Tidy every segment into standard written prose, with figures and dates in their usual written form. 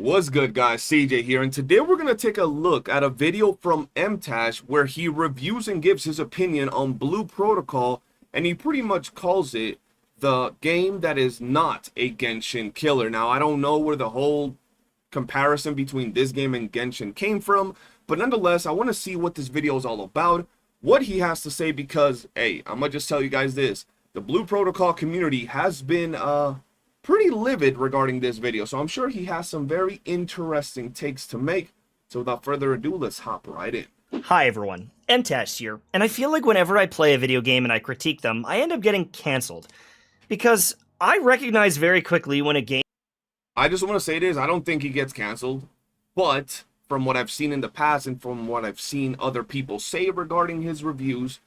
What's good, guys? CJ here, and today we're going to take a look at a video from MTash where he reviews and gives his opinion on Blue Protocol, and he pretty much calls it the game that is not a Genshin killer. Now, I don't know where the whole comparison between this game and Genshin came from, but nonetheless, I want to see what this video is all about, what he has to say, because, hey, I'm going to just tell you guys this. The Blue Protocol community has been, pretty livid regarding this video, so I'm sure he has some very interesting takes to make. So without further ado, let's hop right in. Hi everyone, MTash here, and I feel like whenever I play a video game and I critique them, I end up getting cancelled. Because I recognize very quickly when a game... I just want to say this, I don't think he gets canceled, but from what I've seen in the past and from what I've seen other people say regarding his reviews,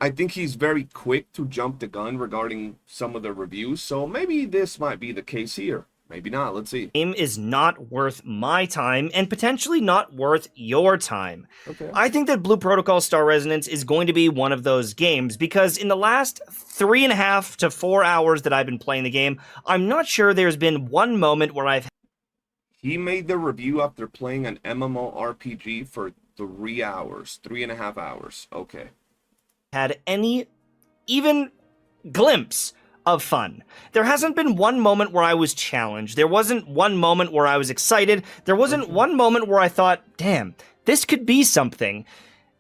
I think he's very quick to jump the gun regarding some of the reviews, so maybe this might be the case here. Maybe not, let's see. Game is not worth my time, and potentially not worth your time. Okay. I think that Blue Protocol Star Resonance is going to be one of those games, because in the last 3.5 to 4 hours that I've been playing the game, I'm not sure there's been one moment where I've... He made the review after playing an MMORPG for 3 hours, 3.5 hours, okay. Had any even glimpse of fun. There hasn't been one moment where I was challenged. There wasn't one moment where I was excited. There wasn't one moment where I thought, damn, this could be something.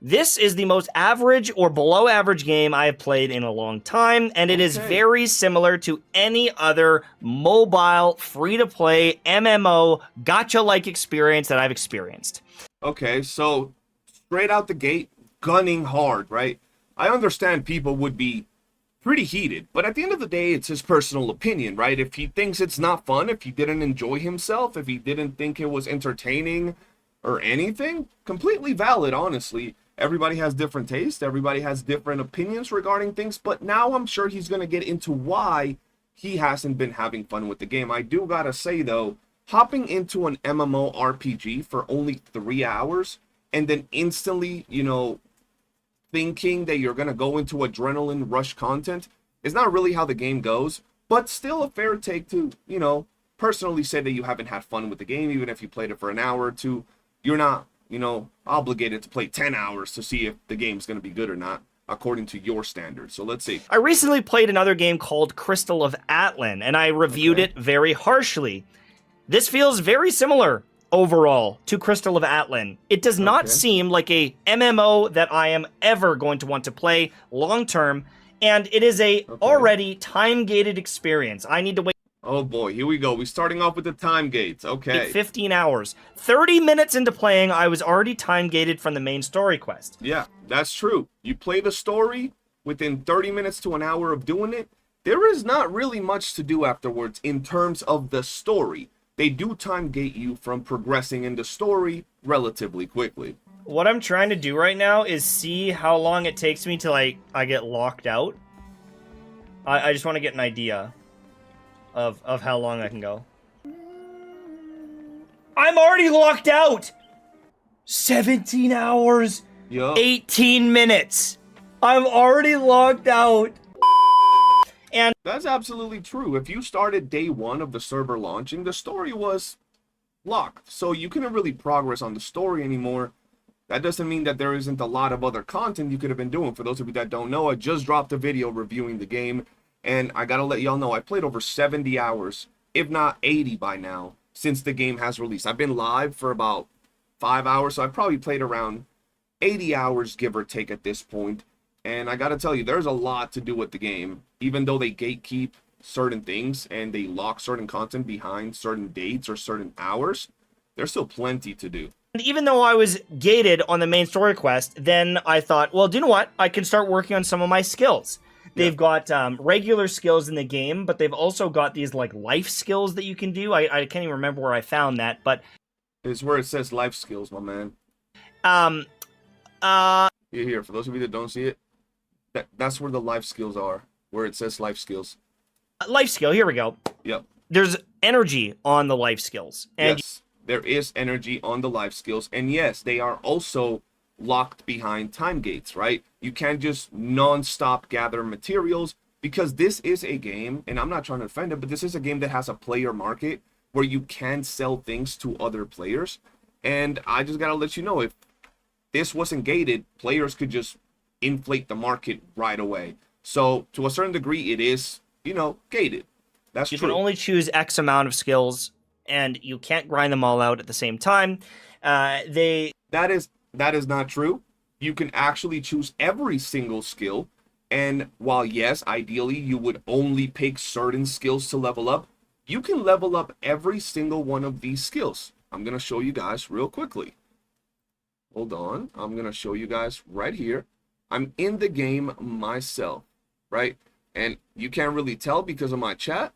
This is the most average or below average game I have played in a long time, and it is very similar to any other mobile, free-to-play, MMO, gacha-like experience that I've experienced. Okay, so straight out the gate, gunning hard, right? I understand people would be pretty heated, but at the end of the day, it's his personal opinion, right? If he thinks it's not fun, if he didn't enjoy himself, if he didn't think it was entertaining or anything, completely valid, honestly. Everybody has different tastes, everybody has different opinions regarding things, but now I'm sure he's going to get into why he hasn't been having fun with the game. I do gotta say, though, hopping into an MMORPG for only 3 hours and then instantly, you know, thinking that you're going to go into adrenaline rush content is not really how the game goes, but still a fair take to, you know, personally say that you haven't had fun with the game. Even if you played it for an hour or two, you're not, you know, obligated to play 10 hours to see if the game's going to be good or not, according to your standards. So let's see. I recently played another game called Crystal of Atlan, and I reviewed it very harshly. This feels very similar overall to Crystal of Atlan. It does not seem like a MMO that I am ever going to want to play long term, and it is a already time-gated experience. I need to wait. Oh boy, here we go. We're starting off with the time gates. Okay. 15 hours. 30 minutes into playing, I was already time-gated from the main story quest. Yeah, that's true. You play the story, within 30 minutes to an hour of doing it, there is not really much to do afterwards in terms of the story. They do time gate you from progressing in the story relatively quickly. What I'm trying to do right now is see how long it takes me till I get locked out. I just want to get an idea of how long I can go. I'm already locked out! 17 hours! Yup. 18 minutes! I'm already locked out! And that's absolutely true. If you started day one of the server launching, the story was locked, so you couldn't really progress on the story anymore. That doesn't mean that there isn't a lot of other content you could have been doing. For those of you that don't know, I just dropped a video reviewing the game, and I gotta let y'all know I played over 70 hours, if not 80 by now, since the game has released. I've been live for about 5 hours, so I probably played around 80 hours, give or take, at this point. And I gotta tell you, there's a lot to do with the game. Even though they gatekeep certain things and they lock certain content behind certain dates or certain hours, there's still plenty to do. even though I was gated on the main story quest, then I thought, well, do you know what? I can start working on some of my skills. They've got regular skills in the game, but they've also got these like life skills that you can do. I can't even remember where I found that, but It's where it says life skills, my man. Here, for those of you that don't see it, that's where the life skills are, where it says life skills. Life skill, here we go. Yep. There's energy on the life skills. And yes, there is energy on the life skills, and yes, they are also locked behind time gates, right? You can't just non-stop gather materials, because this is a game, and I'm not trying to offend it, but this is a game that has a player market. where you can sell things to other players. And I just gotta let you know, if this wasn't gated, players could just inflate the market right away. So to a certain degree, it is, gated. That's You true. can only choose X amount of skills, and you can't grind them all out at the same time. That is not true. You can actually choose every single skill, and while yes, ideally you would only pick certain skills to level up, you can level up every single one of these skills. I'm gonna show you guys real quickly. Hold on, I'm gonna show you guys right here. I'm in the game myself, right? And you can't really tell because of my chat,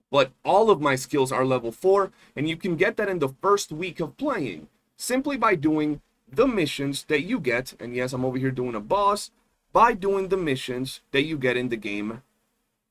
but all of my skills are level 4, and you can get that in the first week of playing, simply by doing the missions that you get. And yes, I'm over here doing a boss, by doing the missions that you get in the game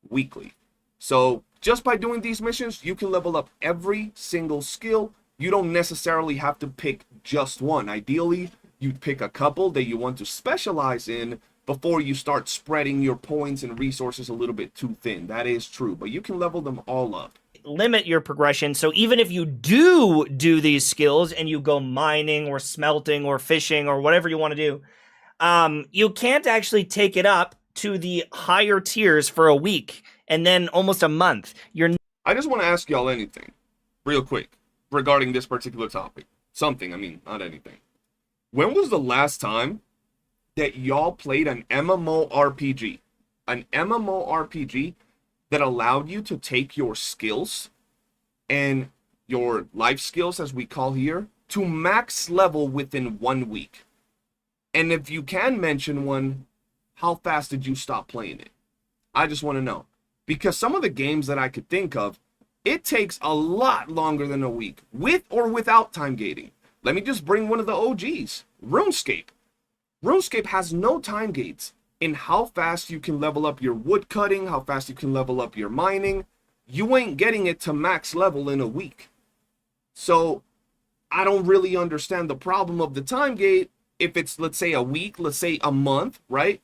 weekly. So just by doing these missions, you can level up every single skill. You don't necessarily have to pick just one. Ideally, you'd pick a couple that you want to specialize in before you start spreading your points and resources a little bit too thin. That is true, but you can level them all up. Limit your progression. So even if you do these skills and you go mining or smelting or fishing or whatever you want to do, you can't actually take it up to the higher tiers for a week and then almost a month. I just want to ask y'all anything real quick regarding this particular topic. Something, I mean, not anything. When was the last time that y'all played an MMORPG? An MMORPG that allowed you to take your skills and your life skills, as we call here, to max level within 1 week. And if you can mention one, how fast did you stop playing it? I just want to know. Because some of the games that I could think of, it takes a lot longer than a week, with or without time gating. Let me just bring one of the OGs, RuneScape. RuneScape has no time gates in how fast you can level up your wood cutting, how fast you can level up your mining. You ain't getting it to max level in a week. So I don't really understand the problem of the time gate if it's, let's say, a week, let's say a month, right?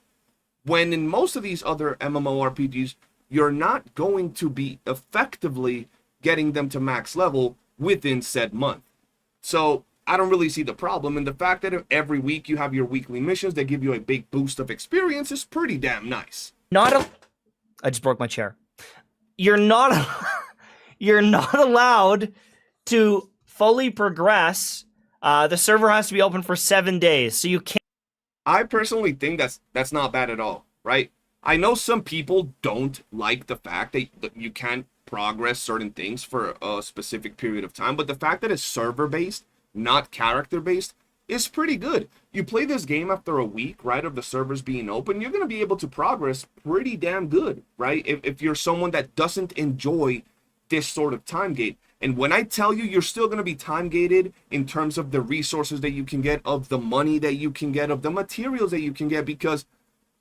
When in most of these other MMORPGs, you're not going to be effectively getting them to max level within said month. So I don't really see the problem, and the fact that every week you have your weekly missions that give you a big boost of experience is pretty damn nice. I just broke my chair. You're not allowed to fully progress. The server has to be open for 7 days, so you can't. I personally think that's not bad at all, right? I know some people don't like the fact that you can't progress certain things for a specific period of time, but the fact that it's server-based, not character-based, is pretty good. You play this game after a week, right, of the servers being open, you're going to be able to progress pretty damn good, right? If you're someone that doesn't enjoy this sort of time gate. And when I tell you, you're still going to be time gated in terms of the resources that you can get, of the money that you can get, of the materials that you can get, because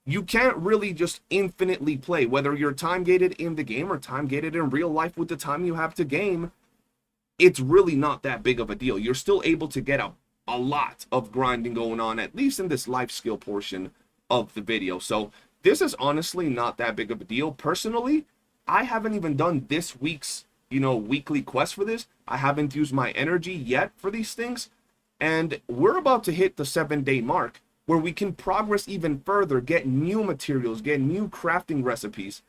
you can't really just infinitely play, whether you're time gated in the game or time gated in real life with the time you have to game. It's really not that big of a deal. You're still able to get a lot of grinding going on, at least in this life skill portion of the video. So this is honestly not that big of a deal. Personally, I haven't even done this week's, weekly quest for this. I haven't used my energy yet for these things. And we're about to hit the 7-day mark where we can progress even further, get new materials, get new crafting recipes.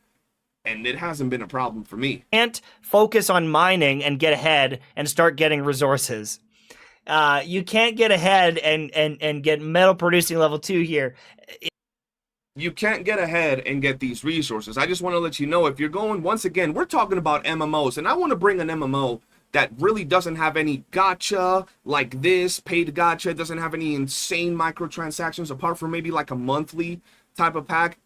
And it hasn't been a problem for me. Can't focus on mining and get ahead and start getting resources. You can't get ahead and get metal producing level 2 here. You can't get ahead and get these resources. I just want to let you know, if you're going, once again, we're talking about MMOs, and I want to bring an MMO that really doesn't have any gacha like this, paid gacha, doesn't have any insane microtransactions apart from maybe like a monthly type of pack.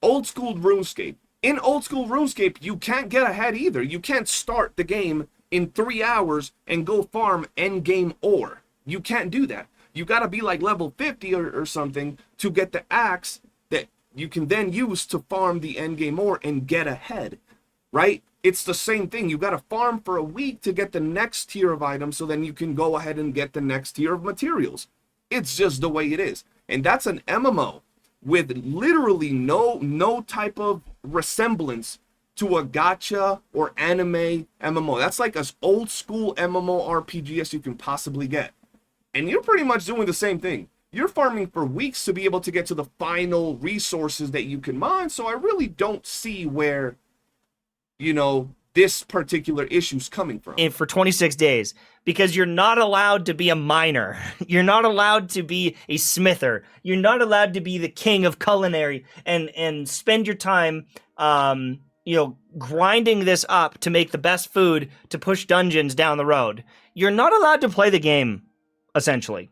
Old school RuneScape. In old school RuneScape, you can't get ahead either. You can't start the game in 3 hours and go farm endgame ore. You can't do that. You gotta be like level 50 or something to get the axe that you can then use to farm the endgame ore and get ahead, right? It's the same thing. You gotta farm for a week to get the next tier of items, so then you can go ahead and get the next tier of materials. It's just the way it is. And that's an MMO with literally no type of resemblance to a gacha or anime MMO. That's like as old school MMORPG as you can possibly get. And you're pretty much doing the same thing. You're farming for weeks to be able to get to the final resources that you can mine, so I really don't see where, you know, this particular issue's coming from. And for 26 days, because you're not allowed to be a miner. You're not allowed to be a smither. You're not allowed to be the king of culinary and spend your time, grinding this up to make the best food to push dungeons down the road. You're not allowed to play the game, essentially.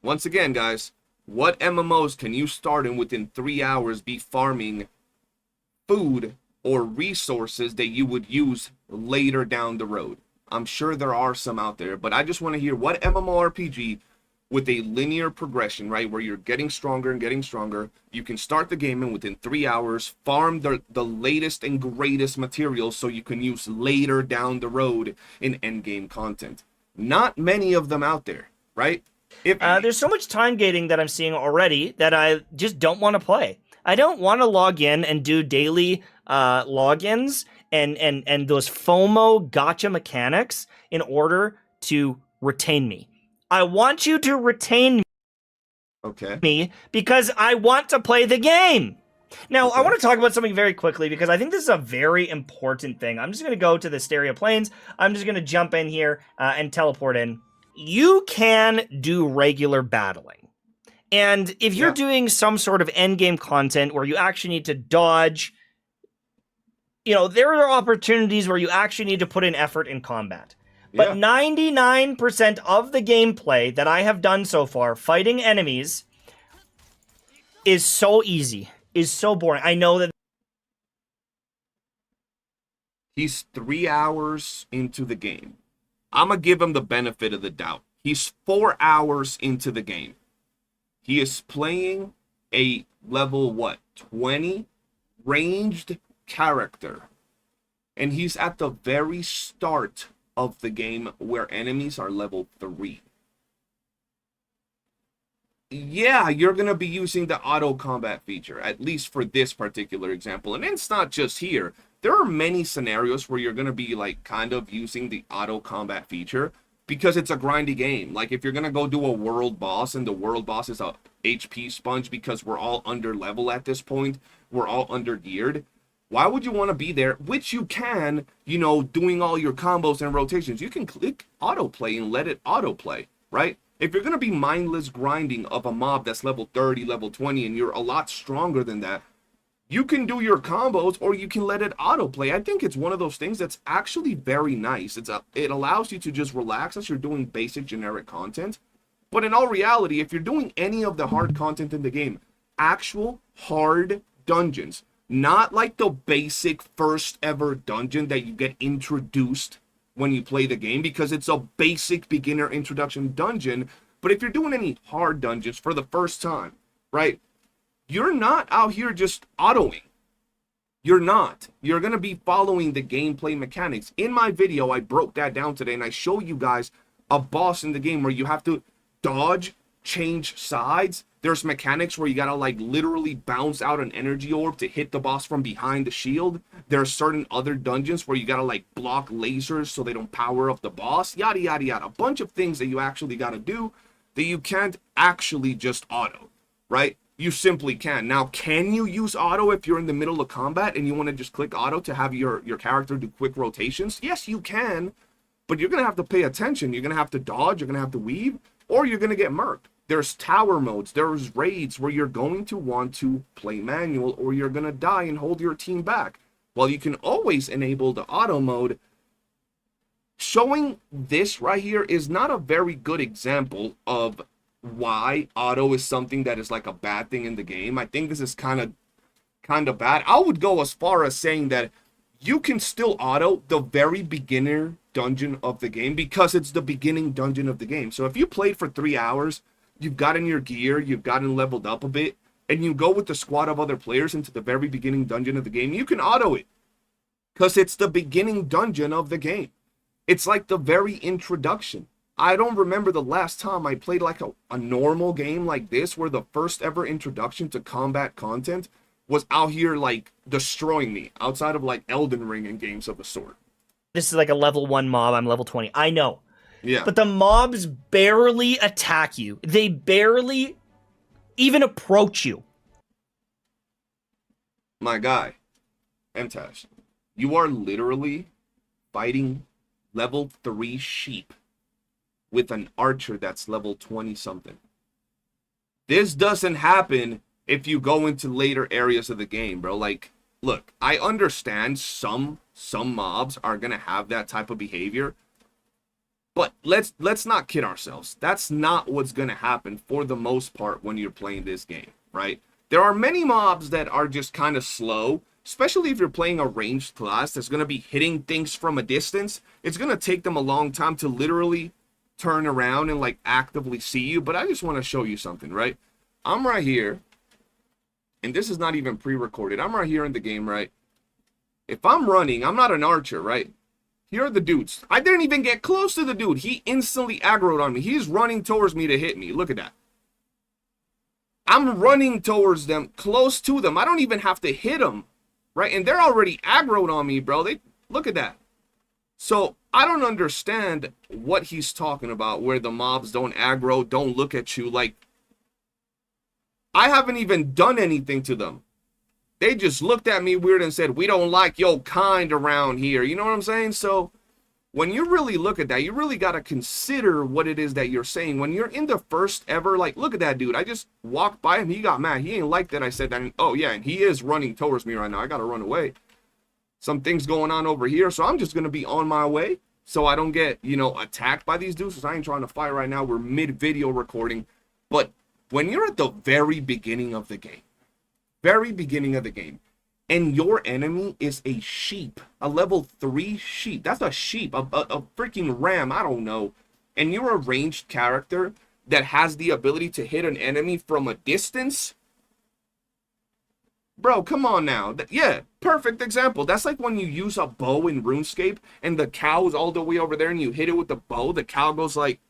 Once again, guys, what MMOs can you start and within 3 hours be farming food or resources that you would use later down the road? I'm sure there are some out there, but I just want to hear what MMORPG with a linear progression, right, where you're getting stronger and getting stronger, you can start the game and within 3 hours farm the latest and greatest materials so you can use later down the road in endgame content. Not many of them out there, right? There's so much time gating that I'm seeing already that I just don't want to play. I don't want to log in and do daily logins and those FOMO gacha mechanics in order to retain me. I want you to retain me because I want to play the game. Now, I want to talk about something very quickly because I think this is a very important thing. I'm just going to go to the Stereo Plains. I'm just going to jump in here and teleport in. You can do regular battling. And if you're doing some sort of endgame content where you actually need to dodge, there are opportunities where you actually need to put in effort in combat. But 99% of the gameplay that I have done so far, fighting enemies, is so easy, is so boring. I know that he's 3 hours into the game. I'm going to give him the benefit of the doubt. He's 4 hours into the game. He is playing a level, 20 ranged character. And he's at the very start of the game where enemies are level 3. Yeah, you're going to be using the auto combat feature, at least for this particular example. And it's not just here. There are many scenarios where you're going to be kind of using the auto combat feature because it's a grindy game. Like if you're going to go do a world boss and the world boss is a HP sponge because we're all under level at this point, we're all under geared. Why would you want to be there? Which you can, doing all your combos and rotations. You can click autoplay and let it autoplay, right? If you're going to be mindless grinding of a mob that's level 30, level 20, and you're a lot stronger than that, you can do your combos or you can let it autoplay. I think it's one of those things that's actually very nice. It allows you to just relax as you're doing basic generic content. But in all reality, if you're doing any of the hard content in the game, actual hard dungeons, not like the basic first ever dungeon that you get introduced when you play the game, because it's a basic beginner introduction dungeon. But if you're doing any hard dungeons for the first time, right, you're not out here just autoing. You're not. You're going to be following the gameplay mechanics. In my video, I broke that down today, and I show you guys a boss in the game where you have to dodge, change sides. There's mechanics where you gotta literally bounce out an energy orb to hit the boss from behind the shield. There are certain other dungeons where you gotta block lasers so they don't power up the boss. Yada yada yada. A bunch of things that you actually gotta do that you can't actually just auto, right? You simply can. Now, can you use auto if you're in the middle of combat and you want to just click auto to have your character do quick rotations? Yes, you can, but you're gonna have to pay attention. You're gonna have to dodge. You're gonna have to weave, or you're gonna get murked. There's tower modes, there's raids where you're going to want to play manual or you're going to die and hold your team back. While you can always enable the auto mode, showing this right here is not a very good example of why auto is something that is a bad thing in the game. I think this is kind of bad. I would go as far as saying that you can still auto the very beginner dungeon of the game because it's the beginning dungeon of the game. So if you played for 3 hours, you've gotten your gear, you've gotten leveled up a bit, and you go with the squad of other players into the very beginning dungeon of the game, you can auto it. Because it's the beginning dungeon of the game. It's like the very introduction. I don't remember the last time I played a normal game like this, where the first ever introduction to combat content was out here like destroying me outside of like Elden Ring and games of the sort. This is like a level 1 mob. I'm level 20. I know. Yeah. But the mobs barely attack you. They barely even approach you. My guy, MTash, you are literally fighting level 3 sheep with an archer that's level 20 something. This doesn't happen if you go into later areas of the game, bro. Like, look, I understand some mobs are gonna have that type of behavior, but let's not kid ourselves. That's not what's gonna happen for the most part when you're playing this game, right? There are many mobs that are just kind of slow, especially if you're playing a ranged class that's gonna be hitting things from a distance. It's gonna take them a long time to literally turn around and like actively see you. But I just want to show you something, right? I'm right here, and this is not even pre-recorded. I'm right here in the game, right? If I'm running, I'm not an archer, right? Here are the dudes. I didn't even get close to the dude. He instantly aggroed on me. He's running towards me to hit me. Look at that. I'm running towards them, close to them. I don't even have to hit them, right? And they're already aggroed on me, bro. Look at that. So I don't understand what he's talking about, where the mobs don't aggro, don't look at you. Like, I haven't even done anything to them. They just looked at me weird and said, we don't like your kind around here. You know what I'm saying? So when you really look at that, you really got to consider what it is that you're saying. When you're in the first ever, like, look at that dude. I just walked by him. He got mad. He ain't like that I said that. And, oh, yeah, and he is running towards me right now. I got to run away. Some things going on over here, so I'm just going to be on my way so I don't get, you know, attacked by these dudes, because I ain't trying to fight right now. We're mid-video recording. But when you're at the very beginning of the game, and your enemy is a sheep, a level 3 sheep, that's a sheep, a freaking ram, I don't know, and you're a ranged character that has the ability to hit an enemy from a distance, bro, come on now. Yeah, perfect example. That's like when you use a bow in RuneScape and the cow is all the way over there and you hit it with the bow. The cow goes like,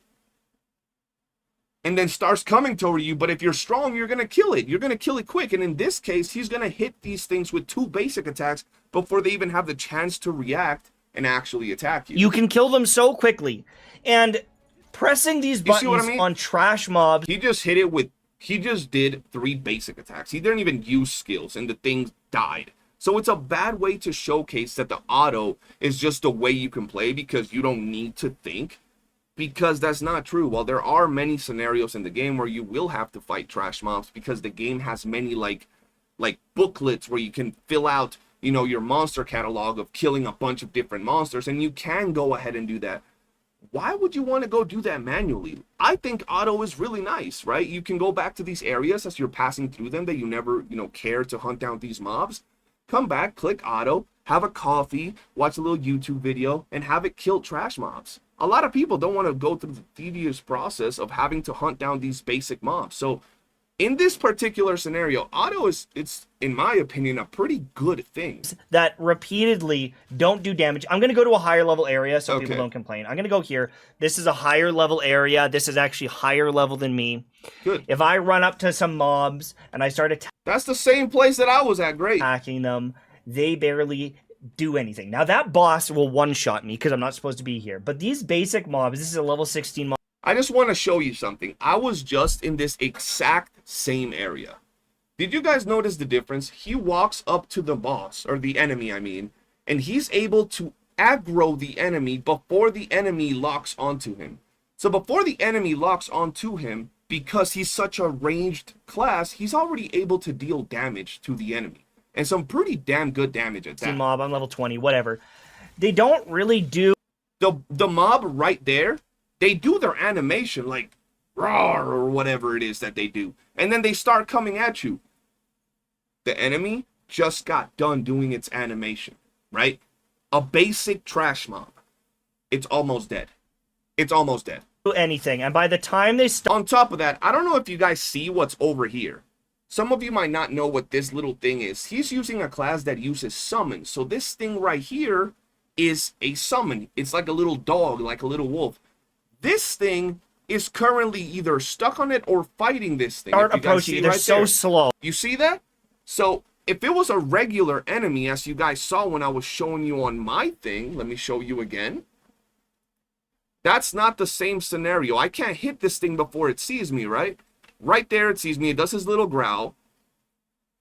and then starts coming toward you. But if you're strong, you're going to kill it. You're going to kill it quick. And in this case, he's going to hit these things with 2 basic attacks before they even have the chance to react and actually attack you. You can kill them so quickly. And pressing these buttons on trash mobs. He just hit it with, he just did 3 basic attacks. He didn't even use skills, and the thing died. So it's a bad way to showcase that the auto is just a way you can play because you don't need to think. Because that's not true. While there are many scenarios in the game where you will have to fight trash mobs, because the game has many like booklets where you can fill out, you know, your monster catalog of killing a bunch of different monsters, and you can go ahead and do that. Why would you want to go do that manually? I think auto is really nice, right? You can go back to these areas as you're passing through them that you never, you know, care to hunt down these mobs. Come back, click auto, have a coffee, watch a little YouTube video, and have it kill trash mobs. A lot of people don't want to go through the tedious process of having to hunt down these basic mobs. So in this particular scenario, auto it's in my opinion a pretty good thing. That repeatedly don't do damage. I'm going to go to a higher level area so people don't complain. I'm going to go here. This is a higher level area. This is actually higher level than me. Good. If I run up to some mobs and I start that's the same place that I was at. Great. Attacking them, they barely do anything. Now that boss will one-shot me because I'm not supposed to be here. But these basic mobs, this is a level 16 mob. I just want to show you something. I was just in this exact same area. Did you guys notice the difference? He walks up to the boss, or the enemy, I mean, and he's able to aggro the enemy before the enemy locks onto him. So before the enemy locks onto him, because he's such a ranged class, he's already able to deal damage to the enemy. And some pretty damn good damage at that. Mob, I'm level 20, whatever. They don't really do... The mob right there, they do their animation like roar or whatever it is that they do. And then they start coming at you. The enemy just got done doing its animation, right? A basic trash mob. It's almost dead. It's almost dead. Do anything. And by the time they start... On top of that, I don't know if you guys see what's over here. Some of you might not know what this little thing is. He's using a class that uses summon. So this thing right here is a summon. It's like a little dog, like a little wolf. This thing is currently either stuck on it or fighting this thing. Start approaching. They're so slow. You see that? So if it was a regular enemy, as you guys saw when I was showing you on my thing, let me show you again. That's not the same scenario. I can't hit this thing before it sees me, right? Right there it sees me. It does his little growl.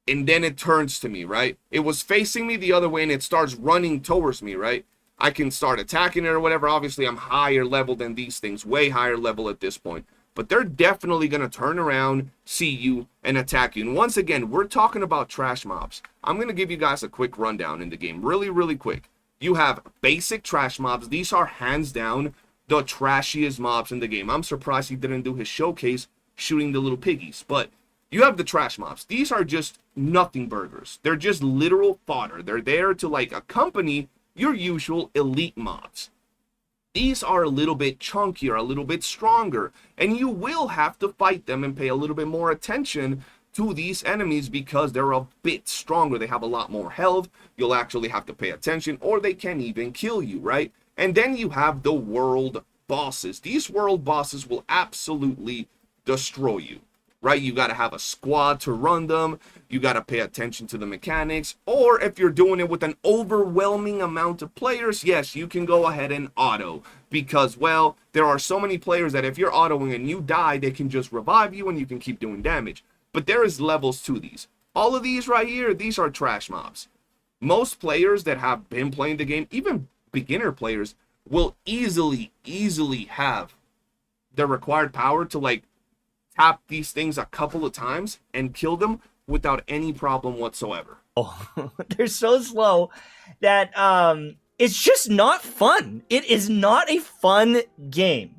And then it turns to me, right? It was facing me the other way and it starts running towards me, right? I can start attacking it or whatever. Obviously, I'm higher level than these things. Way higher level at this point. But they're definitely going to turn around, see you, and attack you. And once again, we're talking about trash mobs. I'm going to give you guys a quick rundown in the game. Really, really quick. You have basic trash mobs. These are hands down the trashiest mobs in the game. I'm surprised he didn't do his showcase shooting the little piggies. But you have the trash mobs. These are just nothing burgers. They're just literal fodder. They're there to like accompany your usual elite mobs. These are a little bit chunkier, a little bit stronger, and you will have to fight them and pay a little bit more attention to these enemies because they're a bit stronger. They have a lot more health. You'll actually have to pay attention, or they can even kill you, right? And then you have the world bosses. These world bosses will absolutely destroy you, right? You got to have a squad to run them. You got to pay attention to the mechanics. Or if you're doing it with an overwhelming amount of players, yes, you can go ahead and auto. Because, well, there are so many players that if you're autoing and you die, they can just revive you and you can keep doing damage. But there is levels to these. All of these right here, these are trash mobs. Most players that have been playing the game, even beginner players, will easily have the required power to like tap these things a couple of times and kill them without any problem whatsoever. Oh, they're so slow that it's just not fun. It is not a fun game.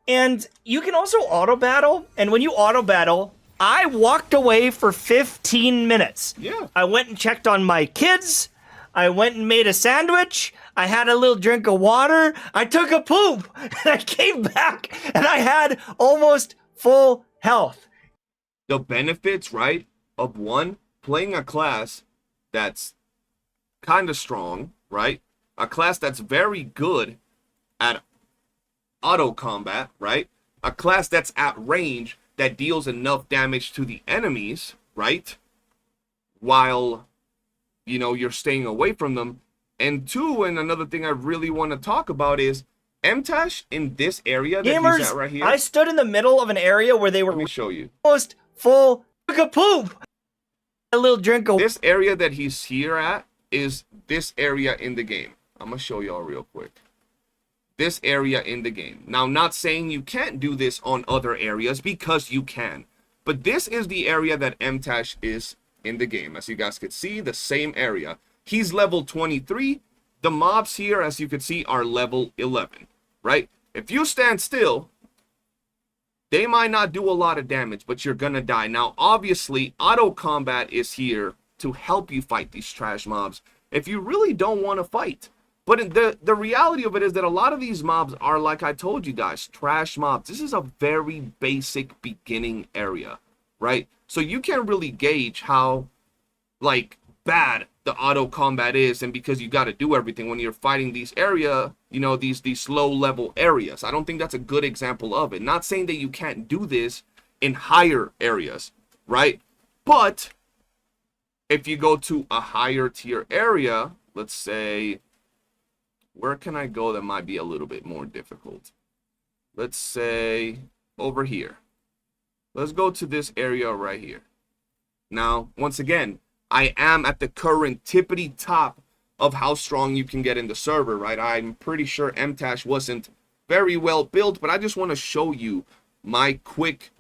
And you can also auto battle, and when you auto battle, I walked away for 15 minutes. Yeah. I went and checked on my kids. I went and made a sandwich. I had a little drink of water. I took a poop. And I came back and I had almost full health. The benefits, right, of one, playing a class that's kind of strong, right? A class that's very good at auto combat, right? A class that's at range that deals enough damage to the enemies, right? While, you know, you're staying away from them. And two, and another thing I really want to talk about is MTash in this area that Gamers, he's at right here. I stood in the middle of an area where they were Let me show you. almost full. Took a poop. A little drink of This area that he's here at is this area in the game. I'm going to show y'all real quick. This area in the game. Now, not saying you can't do this on other areas, because you can. But this is the area that MTash is in the game. As you guys can see, the same area. He's level 23. The mobs here, as you can see, are level 11. Right? If you stand still, they might not do a lot of damage, but you're gonna die. Now, obviously, auto combat is here to help you fight these trash mobs if you really don't want to fight. But the reality of it is that a lot of these mobs are, like I told you guys, trash mobs. This is a very basic beginning area, right? So you can't really gauge how, like, bad the auto combat is, and because you got to do everything when you're fighting these area, you know, these low level areas. I don't think that's a good example of it. Not saying that you can't do this in higher areas, right? But if you go to a higher tier area, let's say, where can I go that might be a little bit more difficult? Let's say over here. Let's go to this area right here. Now, once again, I am at the current tippity top of how strong you can get in the server, right? I'm pretty sure MTash wasn't very well built, but I just want to show you my quick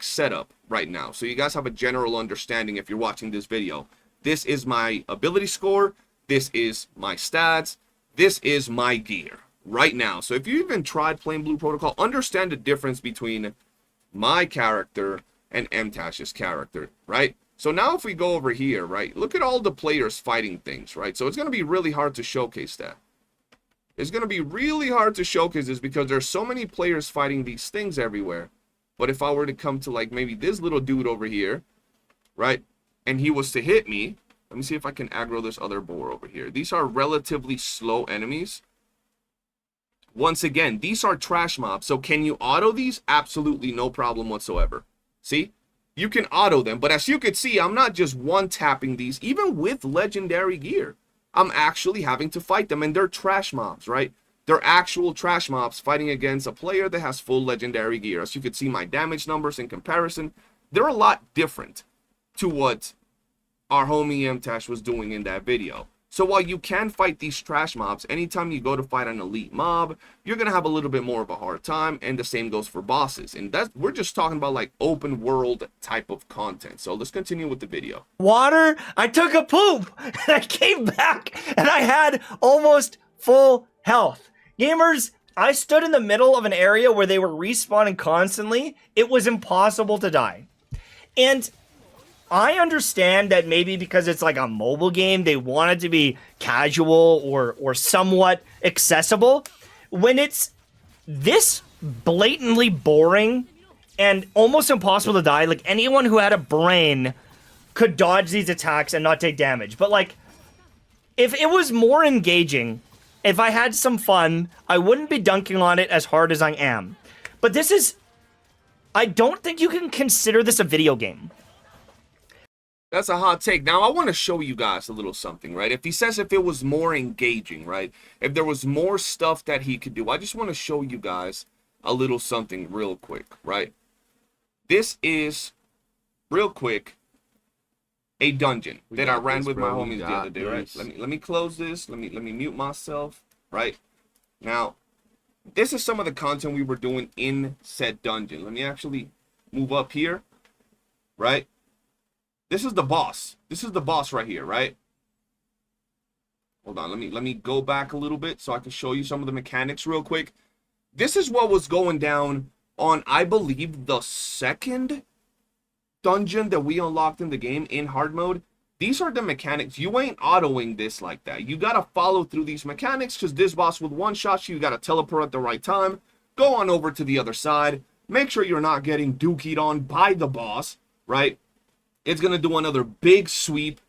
setup right now, so you guys have a general understanding if you're watching this video. This is my ability score. This is my stats. This is my gear right now. So if you even tried playing Blue Protocol, understand the difference between my character and MTash's character, right? So now if we go over here, right, look at all the players fighting things, right? So it's going to be really hard to showcase that. It's going to be really hard to showcase this because there's so many players fighting these things everywhere. But if I were to come to, like, maybe this little dude over here, right, and he was to hit me, let me see if I can aggro this other boar over here. These are relatively slow enemies. Once again, these are trash mobs. So can you auto these? Absolutely no problem whatsoever. See? you can auto them. But as you can see, I'm not just one-tapping these. Even with legendary gear, I'm actually having to fight them. And they're trash mobs, right? They're actual trash mobs fighting against a player that has full legendary gear. As you can see, my damage numbers in comparison, they're a lot different to what our homie MTash was doing in that video. So while you can fight these trash mobs, anytime you go to fight an elite mob, you're going to have a little bit more of a hard time, and the same goes for bosses. And that's, we're just talking about like open world type of content. So let's continue with the video. Water, I took a poop, and I came back, and I had almost full health. Gamers, I stood in the middle of an area where they were respawning constantly. It was impossible to die. And I understand that maybe because it's like a mobile game, they want it to be casual or somewhat accessible. When it's this blatantly boring and almost impossible to die, like anyone who had a brain could dodge these attacks and not take damage. But like, if it was more engaging, if I had some fun, I wouldn't be dunking on it as hard as I am. But this is, I don't think you can consider this a video game. That's a hot take. Now, I want to show you guys a little something, right? If he says if it was more engaging, right? If there was more stuff that he could do, I just want to show you guys a little something real quick, right? This is, real quick, a dungeon that I ran with my homies the other day, right? Let me close this. Let me mute myself, right? Now, this is some of the content we were doing in said dungeon. Let me actually move up here, right? This is the boss. This is the boss right here, right? Hold on, let me go back a little bit so I can show you some of the mechanics real quick. This is what was going down on, I believe, the second dungeon that we unlocked in the game in hard mode. These are the mechanics. You ain't autoing this like that. You gotta follow through these mechanics because this boss will one-shot you. You gotta teleport at the right time. Go on over to the other side. Make sure you're not getting dookied on by the boss, right? It's going to do another big sweep.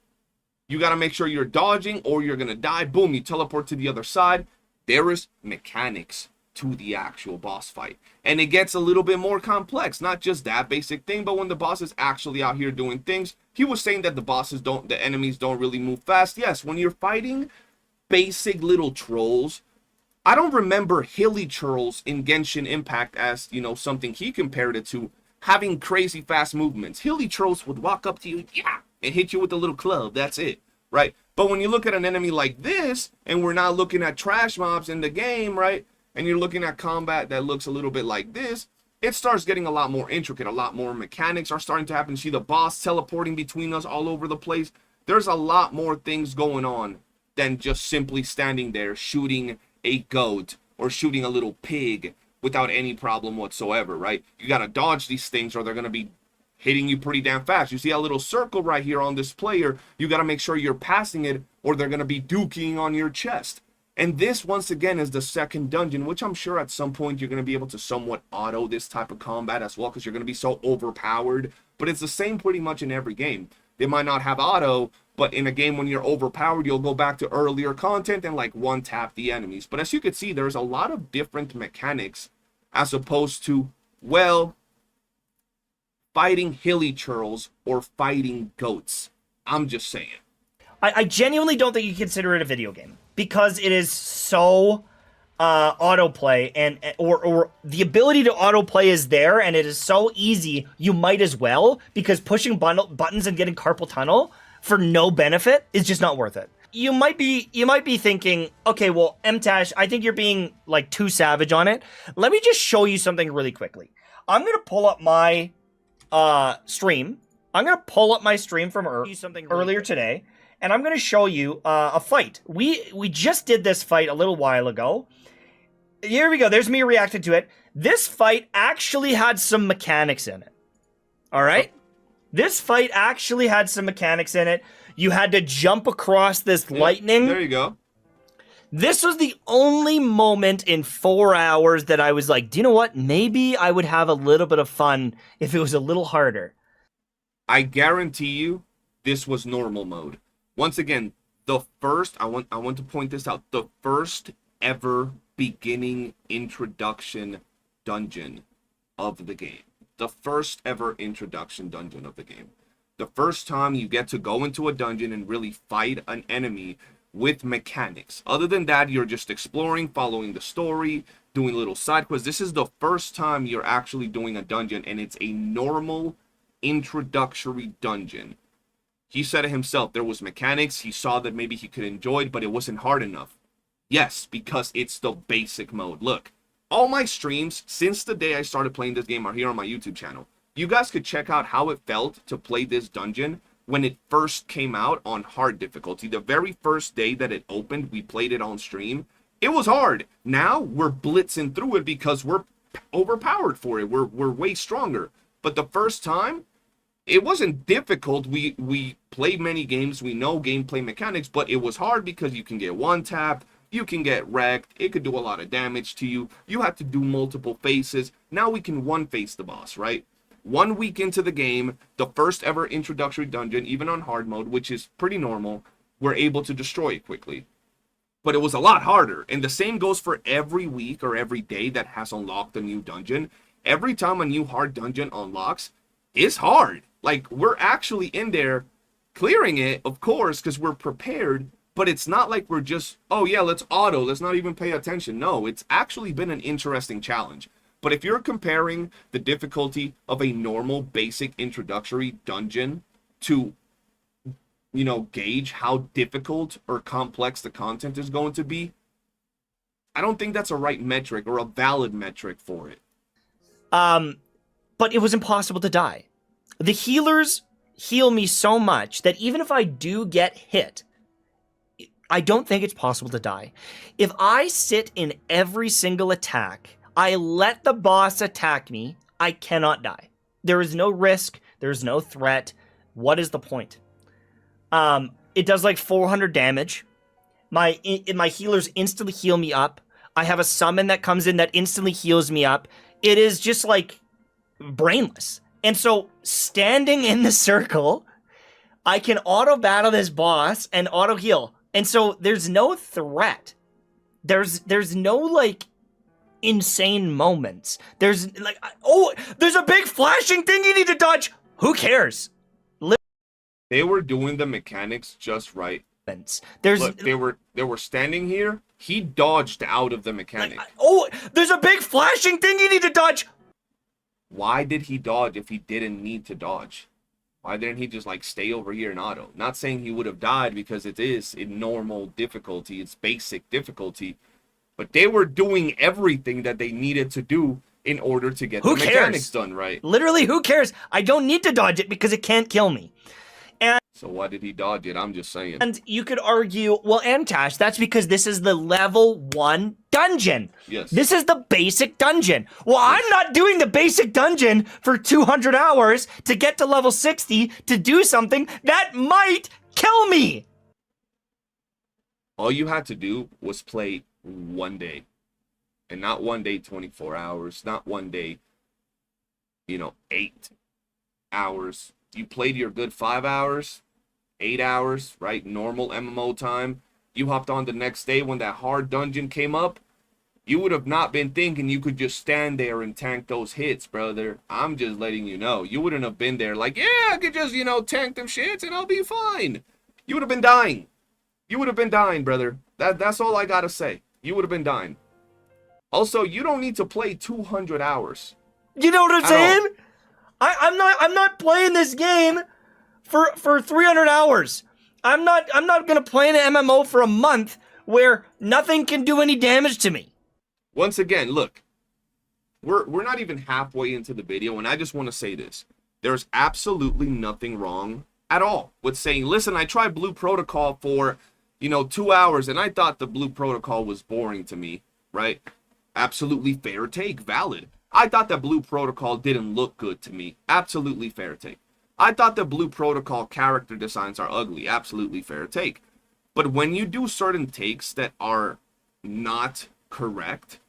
You got to make sure you're dodging or you're going to die. Boom, you teleport to the other side. There is mechanics to the actual boss fight. And it gets a little bit more complex. Not just that basic thing, but when the boss is actually out here doing things. He was saying that the enemies don't really move fast. Yes, when you're fighting basic little trolls, I don't remember hilly trolls in Genshin Impact as, you know, something he compared it to. Having crazy fast movements. Hilly trolls would walk up to you, yeah, and hit you with a little club. That's it, right? But when you look at an enemy like this, and we're not looking at trash mobs in the game, right? And you're looking at combat that looks a little bit like this, it starts getting a lot more intricate. A lot more mechanics are starting to happen. You see the boss teleporting between us all over the place. There's a lot more things going on than just simply standing there shooting a goat or shooting a little pig without any problem whatsoever, right? You gotta dodge these things or they're gonna be hitting you pretty damn fast. You see a little circle right here on this player. You gotta make sure you're passing it or they're gonna be dooking on your chest. And this, once again, is the second dungeon, which I'm sure at some point you're gonna be able to somewhat auto this type of combat as well because you're gonna be so overpowered. But it's the same pretty much in every game. They might not have auto, but in a game when you're overpowered, you'll go back to earlier content and like one-tap the enemies. But as you can see, there's a lot of different mechanics as opposed to, well, fighting hilly churls or fighting goats. I'm just saying. I genuinely don't think you consider it a video game because it is so autoplay and or the ability to autoplay is there and it is so easy. You might as well, because pushing buttons and getting carpal tunnel for no benefit is just not worth it. You might be thinking, okay, well, MTash, I think you're being like too savage on it. Let me just show you something really quickly. I'm gonna pull up my stream. I'm gonna pull up my stream from earlier today, and I'm gonna show you a fight. We just did this fight a little while ago. Here we go. There's me reacting to it. This fight actually had some mechanics in it. All right. This fight actually had some mechanics in it. You had to jump across this lightning. There you go. This was the only moment in 4 hours that I was like, do you know what? Maybe I would have a little bit of fun if it was a little harder. I guarantee you this was normal mode. Once again, the first, I want to point this out, the first ever beginning introduction dungeon of the game. the first ever introduction dungeon of the game. The first time you get to go into a dungeon and really fight an enemy with mechanics. Other than that, you're just exploring, following the story, doing little side quests. This is the first time you're actually doing a dungeon, and it's a normal introductory dungeon. He said it himself, there was mechanics, he saw that maybe he could enjoy it, but it wasn't hard enough. Yes, because it's the basic mode. Look, all my streams since the day I started playing this game are here on my YouTube channel. You guys could check out how it felt to play this dungeon when it first came out on hard difficulty. The very first day that it opened, we played it on stream. It was hard. Now we're blitzing through it because we're overpowered for it. We're way stronger. But the first time, it wasn't difficult. We played many games. We know gameplay mechanics, but it was hard because you can get one tap. You can get wrecked. It could do a lot of damage to you. You have to do multiple faces. Now we can one face the boss, right? 1 week into the game, the first ever introductory dungeon, even on hard mode, which is pretty normal, we're able to destroy it quickly. But it was a lot harder. And the same goes for every week or every day that has unlocked a new dungeon. Every time a new hard dungeon unlocks, it's hard. Like, we're actually in there clearing it, of course, because we're prepared. But it's not like we're just, oh yeah, let's auto, let's not even pay attention. No, it's actually been an interesting challenge. But if you're comparing the difficulty of a normal, basic introductory dungeon to, gauge how difficult or complex the content is going to be, I don't think that's a right metric or a valid metric for it. But it was impossible to die. The healers heal me so much that even if I do get hit, I don't think it's possible to die. If I sit in every single attack, I let the boss attack me, I cannot die. There is no risk. There's no threat. What is the point? It does like 400 damage. My healers instantly heal me up. I have a summon that comes in that instantly heals me up. It is just like brainless. And so standing in the circle, I can auto battle this boss and auto heal. And so there's no threat. There's no like insane moments. There's like, oh, there's a big flashing thing you need to dodge. Who cares? They were doing the mechanics just right. There's Look, they were standing here. He dodged out of the mechanic. Oh, there's a big flashing thing you need to dodge. Why did he dodge if he didn't need to dodge? Why didn't he just like stay over here and auto? Not saying he would have died because it is in normal difficulty, it's basic difficulty, but they were doing everything that they needed to do in order to get the mechanics done right. Literally, who cares? I don't need to dodge it because it can't kill me. So why did he dodge it? I'm just saying. And you could argue, well, Antash, that's because this is the level 1 dungeon. Yes. This is the basic dungeon. Well, yes. I'm not doing the basic dungeon for 200 hours to get to level 60 to do something that might kill me. All you had to do was play one day. And not one day 24 hours. Not one day, 8 hours. You played your good 5 hours. 8 hours, right? Normal MMO time. You hopped on the next day when that hard dungeon came up. You would have not been thinking you could just stand there and tank those hits, brother. I'm just letting you know. You wouldn't have been there like, yeah, I could just, tank them shits and I'll be fine. You would have been dying. You would have been dying, brother. That's all I gotta say. You would have been dying. Also, you don't need to play 200 hours. You know what I'm saying? I'm not playing this game for 300 hours. I'm not gonna play an MMO for a month where nothing can do any damage to me. Once again, look, we're not even halfway into the video, and I just want to say this. There's absolutely nothing wrong at all with saying, listen, I tried Blue Protocol for, 2 hours, and I thought the Blue Protocol was boring to me, right? Absolutely fair take, valid. I thought that Blue Protocol didn't look good to me. Absolutely fair take. I thought the Blue Protocol character designs are ugly. Absolutely fair take. But when you do certain takes that are not correct,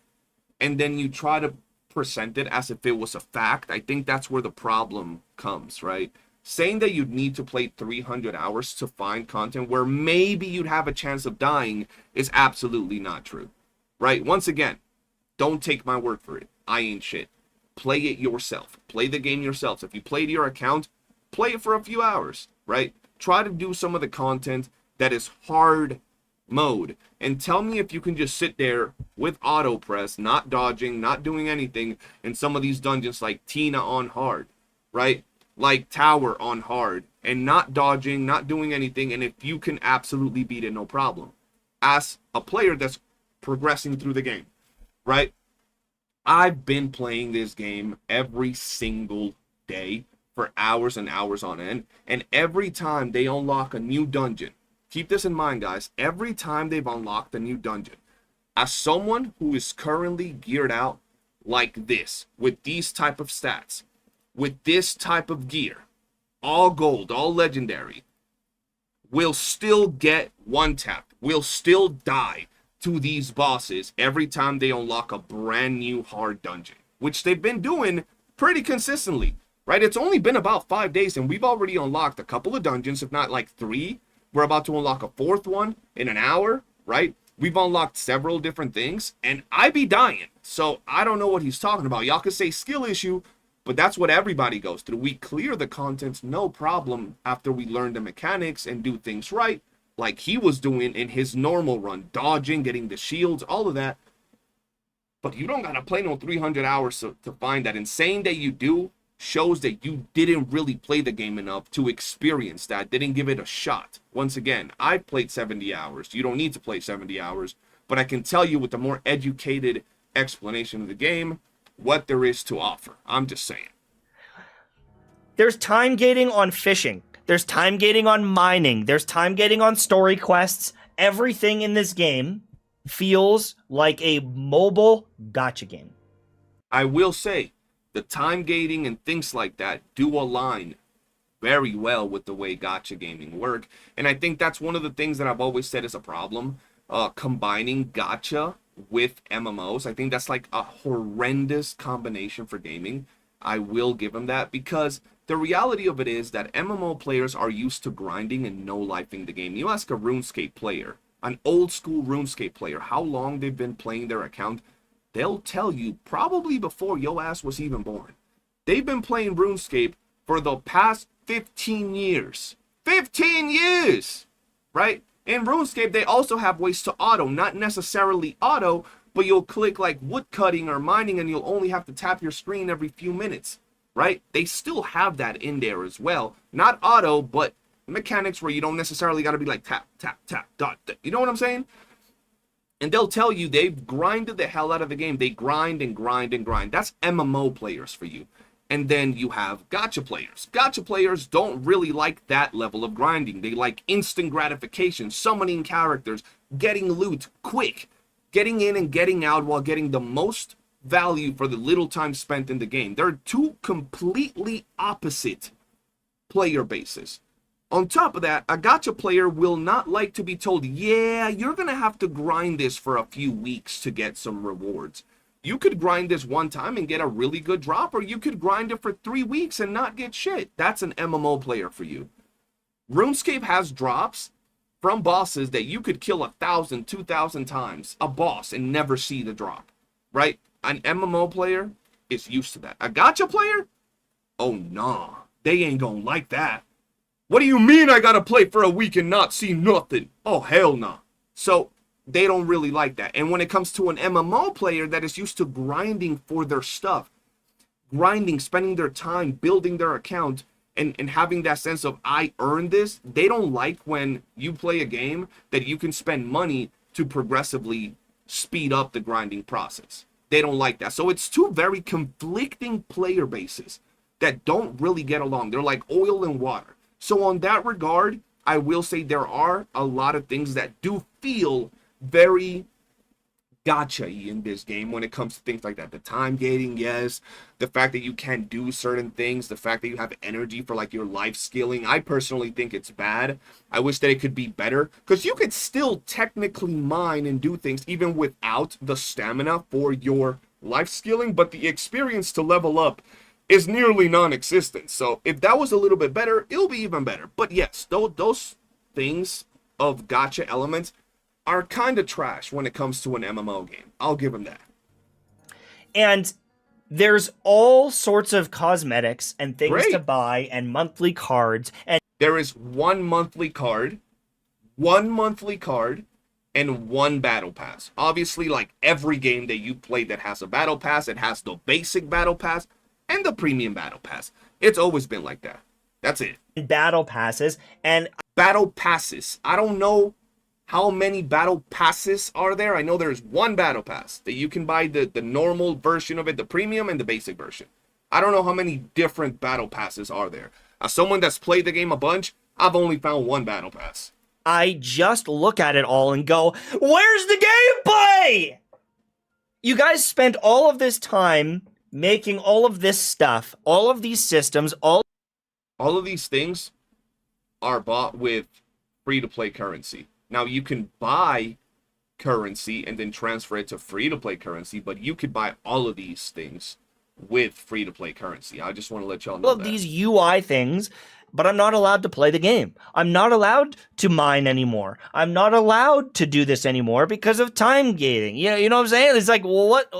and then you try to present it as if it was a fact, I think that's where the problem comes, right? Saying that you'd need to play 300 hours to find content where maybe you'd have a chance of dying is absolutely not true, right? Once again, don't take my word for it. I ain't shit. play it yourself. Play the game yourself. If you played your account, play it for a few hours, right? Try to do some of the content that is hard mode, and tell me if you can just sit there with auto press, not dodging, not doing anything in some of these dungeons like Tina on hard, right? Like Tower on hard, and not dodging, not doing anything, and if you can absolutely beat it, no problem. As a player that's progressing through the game, right? I've been playing this game every single day for hours and hours on end, and every time they unlock a new dungeon, keep this in mind, guys, every time they've unlocked a new dungeon, as someone who is currently geared out like this, with these type of stats, with this type of gear, all gold, all legendary, will still get one tap, will still die to these bosses every time they unlock a brand new hard dungeon, which they've been doing pretty consistently, right? It's only been about 5 days and we've already unlocked a couple of dungeons, if not like 3. We're about to unlock a 4th one in an hour, right? We've unlocked several different things, and I be dying. So I don't know what he's talking about. Y'all could say skill issue, but that's what everybody goes through. We clear the contents no problem after we learn the mechanics and do things right, like he was doing in his normal run, dodging, getting the shields, all of that. But you don't gotta play no 300 hours to find that. Insane that you do shows that you didn't really play the game enough to experience that, didn't give it a shot. Once again, I've played 70 hours. You don't need to play 70 hours, but I can tell you with a more educated explanation of the game what there is to offer. I'm just saying. There's time gating on fishing. There's time gating on mining. There's time gating on story quests. Everything in this game feels like a mobile gacha game. I will say, the time gating and things like that do align very well with the way gacha gaming work. And I think that's one of the things that I've always said is a problem. Combining gacha with MMOs. I think that's like a horrendous combination for gaming. I will give them that, because the reality of it is that MMO players are used to grinding and no-lifing the game. You ask a RuneScape player, an old school RuneScape player, how long they've been playing their account, they'll tell you probably before your ass was even born. They've been playing RuneScape for the past 15 years. 15 years! Right? In RuneScape, they also have ways to auto. Not necessarily auto, but you'll click like wood cutting or mining and you'll only have to tap your screen every few minutes. Right? They still have that in there as well. Not auto, but mechanics where you don't necessarily got to be like tap, tap, tap, dot, dot. You know what I'm saying? And they'll tell you they've grinded the hell out of the game. They grind and grind and grind. That's MMO players for you. And then you have gacha players. Gacha players don't really like that level of grinding. They like instant gratification, summoning characters, getting loot quick, getting in and getting out while getting the most value for the little time spent in the game. They're two completely opposite player bases. On top of that, a gacha player will not like to be told, yeah, you're going to have to grind this for a few weeks to get some rewards. You could grind this one time and get a really good drop, or you could grind it for 3 weeks and not get shit. That's an MMO player for you. RuneScape has drops from bosses that you could kill 1,000, 2,000 times, a boss, and never see the drop, right? An MMO player is used to that. A gacha player? Oh, nah. They ain't gonna like that. What do you mean I gotta play for a week and not see nothing? Oh, hell nah. So, they don't really like that. And when it comes to an MMO player that is used to grinding for their stuff, grinding, spending their time, building their account, and having that sense of, I earned this, they don't like when you play a game that you can spend money to progressively speed up the grinding process. They don't like that. So it's two very conflicting player bases that don't really get along. They're like oil and water. So on that regard, I will say there are a lot of things that do feel very gacha-y in this game when it comes to things like that. The time gating, yes. The fact that you can't do certain things. The fact that you have energy for like your life skilling. I personally think it's bad. I wish that it could be better, because you could still technically mine and do things even without the stamina for your life skilling, but the experience to level up is nearly non-existent. So if that was a little bit better, it'll be even better. But yes, those things of gacha elements are kind of trash when it comes to an MMO game. I'll give them that. And There's all sorts of cosmetics and things to Great. buy and monthly cards and There is one monthly card, and one battle pass. Obviously, like every game that you play that has a battle pass, it has the basic battle pass and the premium battle pass. It's always been like that. That's it. battle passes, and Battle passes. I don't know how many battle passes are there. I know there's one battle pass that you can buy the normal version of it, the premium and the basic version. I don't know how many different battle passes are there. As someone that's played the game a bunch, I've only found one battle pass. I just look at it all and go, where's the gameplay? You guys spent all of this time making all of this stuff, all of these systems, All of these things are bought with free-to-play currency. Now, you can buy currency and then transfer it to free-to-play currency, but you could buy all of these things with free-to-play currency. I just want to let y'all know of that. these UI things, but I'm not allowed to play the game. I'm not allowed to mine anymore. I'm not allowed to do this anymore because of time gating. You know what I'm saying? It's like, well, what?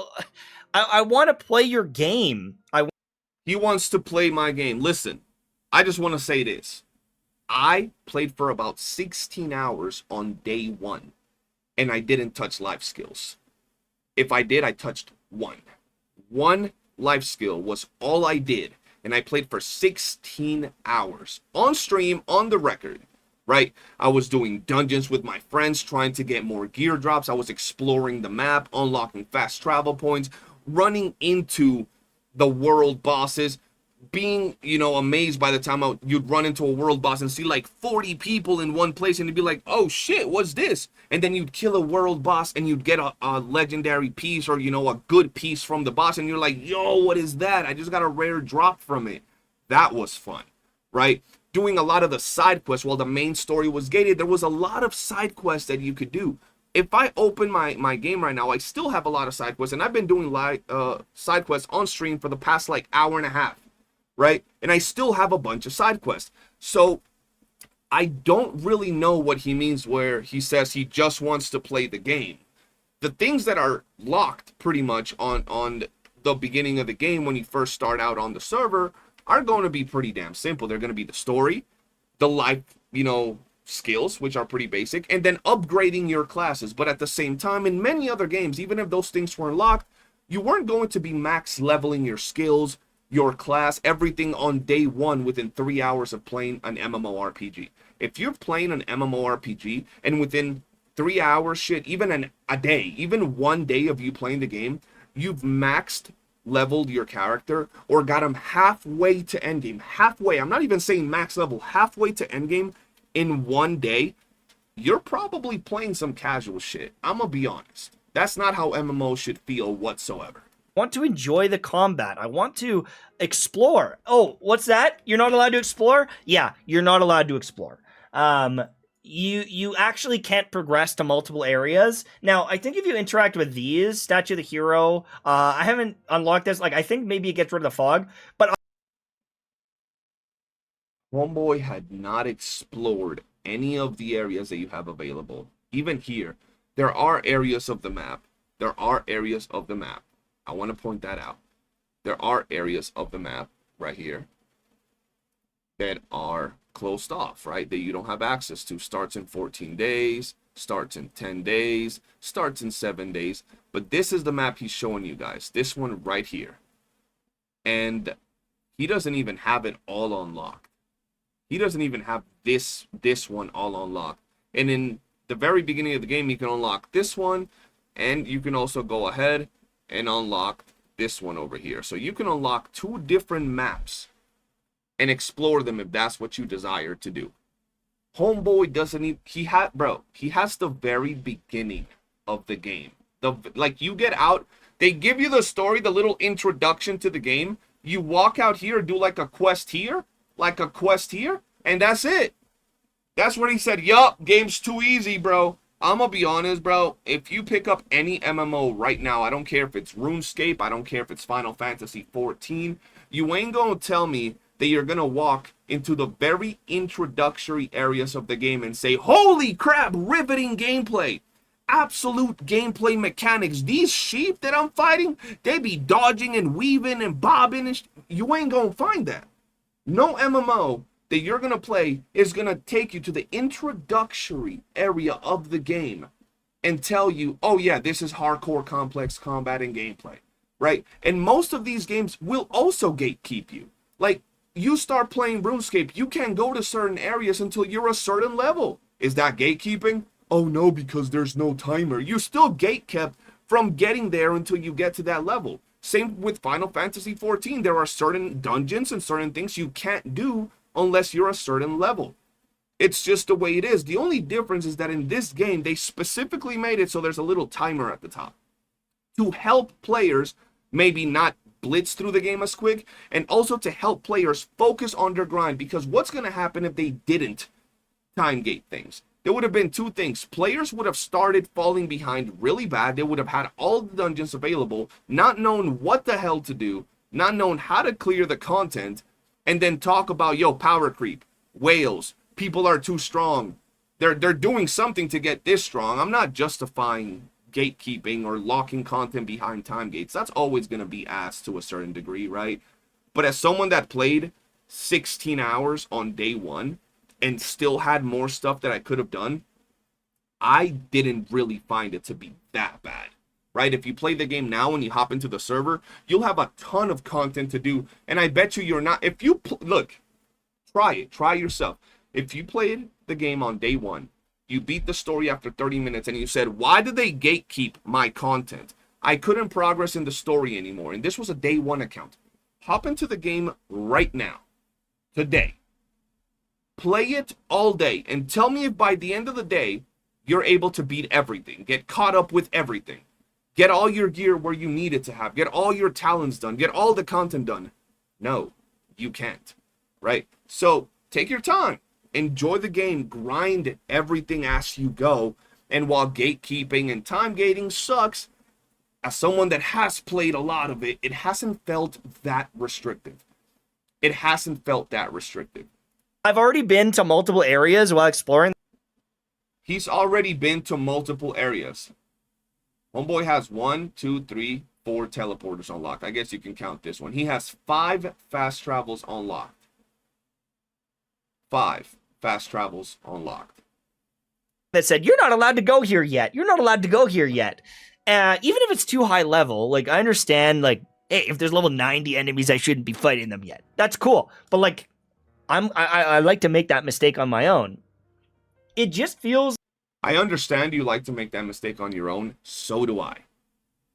I want to play your game. He wants to play my game. Listen, I just want to say this. I played for about 16 hours on day one, and I didn't touch life skills. If I did, I touched one. One life skill was all I did, and I played for 16 hours on stream, on the record, right? I was doing dungeons with my friends, trying to get more gear drops. I was exploring the map, unlocking fast travel points, running into the world bosses, being, amazed by the time you'd run into a world boss and see like 40 people in one place, and you'd be like, oh shit, what's this? And then you'd kill a world boss and you'd get a legendary piece, or a good piece from the boss, and you're like, yo, what is that? I just got a rare drop from it. That was fun, right? Doing a lot of the side quests while the main story was gated. There was a lot of side quests that you could do. If I open my game right now, I still have a lot of side quests, and I've been doing side quests on stream for the past like hour and a half, right? And I still have a bunch of side quests. So I don't really know what he means where he says he just wants to play the game. The things that are locked pretty much on the beginning of the game when you first start out on the server are going to be pretty damn simple. They're going to be the story, the life, skills, which are pretty basic, and then upgrading your classes. But at the same time, in many other games, even if those things weren't locked, you weren't going to be max leveling your skills, your class, everything on day one within 3 hours of playing an MMORPG. If you're playing an MMORPG and within 3 hours, shit, even a day, even one day of you playing the game, you've maxed leveled your character or got him halfway to endgame. Halfway, I'm not even saying max level, halfway to endgame in one day, you're probably playing some casual shit. I'm gonna be honest. That's not how MMO should feel whatsoever. Want to enjoy the combat. I want to explore. Oh, what's that? You're not allowed to explore? Yeah, you're not allowed to explore. You actually can't progress to multiple areas. Now, I think if you interact with these, Statue of the Hero, I haven't unlocked this. Like, I think maybe it gets rid of the fog, but Homeboy had not explored any of the areas that you have available. Even here, there are areas of the map. There are areas of the map. I want to point that out. There are areas of the map right here that are closed off, right? That you don't have access to. Starts in 14 days, starts in 10 days, starts in 7 days. But this is the map he's showing you guys. This one right here. And he doesn't even have it all unlocked. He doesn't even have this one all unlocked. And in the very beginning of the game, you can unlock this one, and you can also go ahead and unlock this one over here. So you can unlock 2 different maps and explore them if that's what you desire to do. Homeboy doesn't even, he has the very beginning of the game. Like, you get out, they give you the story, the little introduction to the game. You walk out here, do like a quest here, and that's it. That's when he said, yup, game's too easy, bro. I'm gonna be honest, bro. If you pick up any MMO right now, I don't care if it's RuneScape, I don't care if it's Final Fantasy 14, you ain't gonna tell me that you're gonna walk into the very introductory areas of the game and say, holy crap, riveting gameplay. absolute gameplay mechanics. These sheep that I'm fighting, they be dodging and weaving and bobbing, and you ain't gonna find that. No MMO that you're gonna play is gonna take you to the introductory area of the game and tell you, oh yeah, this is hardcore complex combat and gameplay, right? And most of these games will also gatekeep you. Like, you start playing RuneScape, you can't go to certain areas until you're a certain level. Is that gatekeeping? Oh no, because there's no timer. You're still gatekept from getting there until you get to that level. Same with Final Fantasy XIV. There are certain dungeons and certain things you can't do unless you're a certain level. It's just the way it is. The only difference is that in this game, they specifically made it so there's a little timer at the top to help players maybe not blitz through the game as quick, and also to help players focus on their grind, because what's going to happen if they didn't time gate things? There would have been two things. Players would have started falling behind really bad. They would have had all the dungeons available, not known what the hell to do, not known how to clear the content, and then talk about, yo, power creep, whales, people are too strong. They're doing something to get this strong. I'm not justifying gatekeeping or locking content behind time gates. That's always going to be asked to a certain degree, right? But as someone that played 16 hours on day one and still had more stuff that I could have done, I didn't really find it to be that bad, right? If you play the game now and you hop into the server, you'll have a ton of content to do. And I bet you're not, if you, look, try yourself. If you played the game on day one, you beat the story after 30 minutes, and you said, why did they gatekeep my content? I couldn't progress in the story anymore. And this was a day one account. Hop into the game right now, today. Play it all day, and tell me if by the end of the day, you're able to beat everything, get caught up with everything, get all your gear where you need it to have, get all your talents done, get all the content done. No, you can't, right? So take your time. Enjoy the game, grind everything as you go, and while gatekeeping and time gating sucks, as someone that has played a lot of it, it hasn't felt that restrictive. It hasn't felt that restrictive. I've already been to multiple areas while exploring. He's already been to multiple areas. Homeboy has 1, 2, 3, 4 teleporters unlocked. I guess you can count this one. He has 5 fast travels unlocked. 5 fast travels unlocked. That said, you're not allowed to go here yet. You're not allowed to go here yet. Even if it's too high level, like, I understand, like, hey, if there's level 90 enemies, I shouldn't be fighting them yet. That's cool. But, like, I like to make that mistake on my own. It just feels... I understand you like to make that mistake on your own. So do I.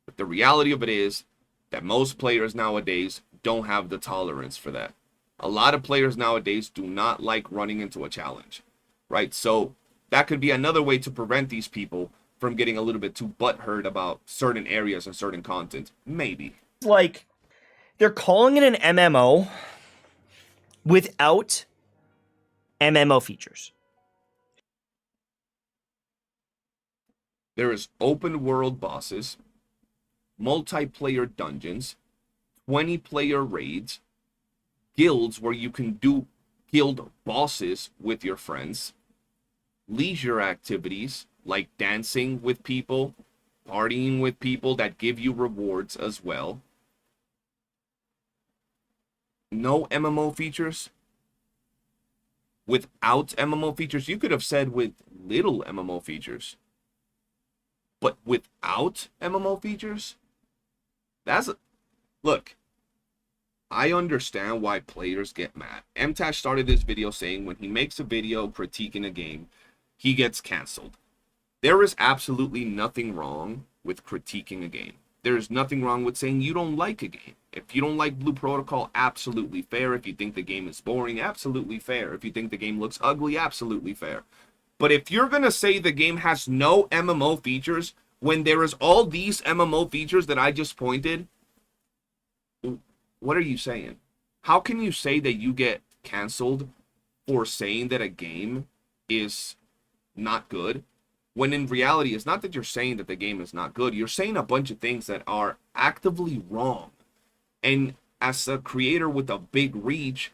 But the reality of it is that most players nowadays don't have the tolerance for that. A lot of players nowadays do not like running into a challenge, right? So that could be another way to prevent these people from getting a little bit too butthurt about certain areas and certain content. Maybe. Like, they're calling it an MMO without MMO features. There is open world bosses, multiplayer dungeons, 20-player raids, guilds where you can do guild bosses with your friends, leisure activities like dancing with people, partying with people that give you rewards as well. No MMO features. Without MMO features, you could have said with little MMO features. But without MMO features, look, I understand why players get mad. MTash started this video saying when he makes a video critiquing a game, he gets canceled. There is absolutely nothing wrong with critiquing a game. There is nothing wrong with saying you don't like a game. If you don't like Blue Protocol, absolutely fair. If you think the game is boring, absolutely fair. If you think the game looks ugly, absolutely fair. But if you're going to say the game has no MMO features, when there is all these MMO features that I just pointed, what are you saying? How can you say that you get canceled for saying that a game is not good, when in reality, it's not that you're saying that the game is not good. You're saying a bunch of things that are actively wrong. And as a creator with a big reach,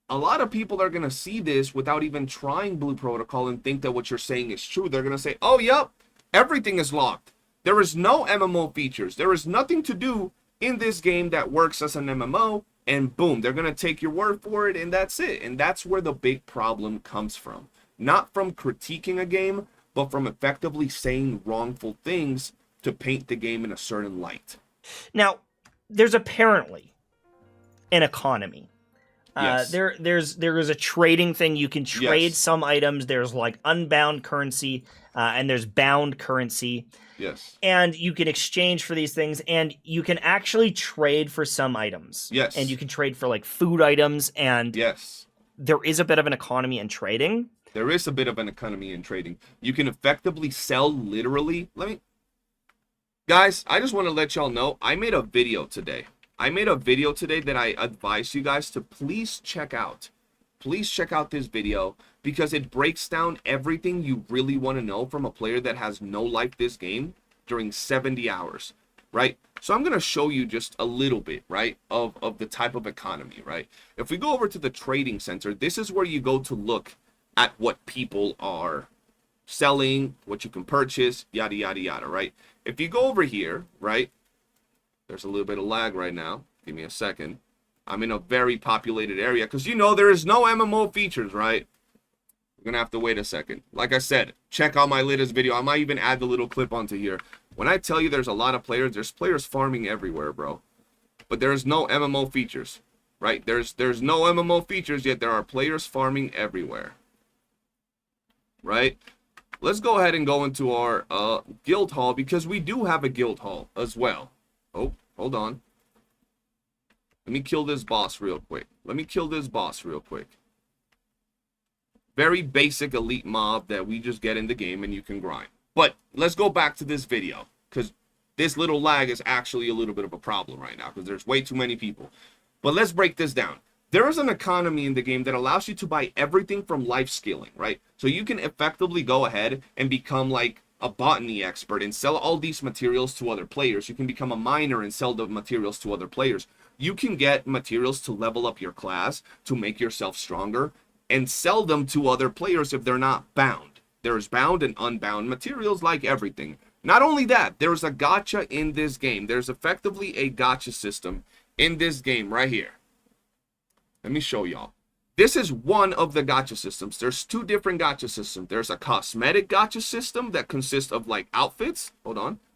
a lot of people are going to see this without even trying Blue Protocol and think that what you're saying is true. They're going to say, oh, yep, Everything is locked. There is no MMO features. There is nothing to do in this game that works as an MMO, and boom, they're going to take your word for it, and that's it. And that's where the big problem comes from. Not from critiquing a game, but from effectively saying wrongful things to paint the game in a certain light. Now, there's apparently an economy. Yes. There is a trading thing. You can trade Yes. some items. There's like unbound currency, and there's bound currency. Yes. And you can exchange for these things, and you can actually trade for some items. Yes. And you can trade for like food items, and Yes. there is a bit of an economy in trading. There is a bit of an economy in trading. You can effectively sell literally. Guys, I just want to let y'all know, I made a video today. That I advise you guys to please check out. Please check out this video because it breaks down everything you really want to know from a player that has no life this game during 70 hours, right? So I'm going to show you just a little bit, right, of the type of economy, right? If we go over to the trading center, this is where you go to look at what people are selling, what you can purchase, yada, yada, yada, right? If you go over here, right, there's a little bit of lag right now. Give me a second. I'm in a very populated area because, you know, there is no MMO features, right? We're going to have to wait a second. Like I said, check out my latest video. I might even add the little clip onto here. When I tell you there's a lot of players, there's players farming everywhere, bro. But there's no MMO features, right? There's no MMO features, yet there are players farming everywhere, right? Let's go ahead and go into our guild hall because we do have a guild hall as well. Oh, hold on. Let me kill this boss real quick. Very basic elite mob that we just get in the game and you can grind. But let's go back to this video because this little lag is actually a little bit of a problem right now because there's way too many people. But let's break this down. There is an economy in the game that allows you to buy everything from life scaling, right? So you can effectively go ahead and become like a botany expert and sell all these materials to other players. You can become a miner and sell the materials to other players. You can get materials to level up your class, to make yourself stronger, and sell them to other players if they're not bound. There's bound and unbound materials like everything. Not only that, there's a gacha in this game. There's effectively a gacha system in this game right here. Let me show y'all. This is one of the gacha systems. There's two different gacha systems. There's a cosmetic gacha system that consists of like outfits.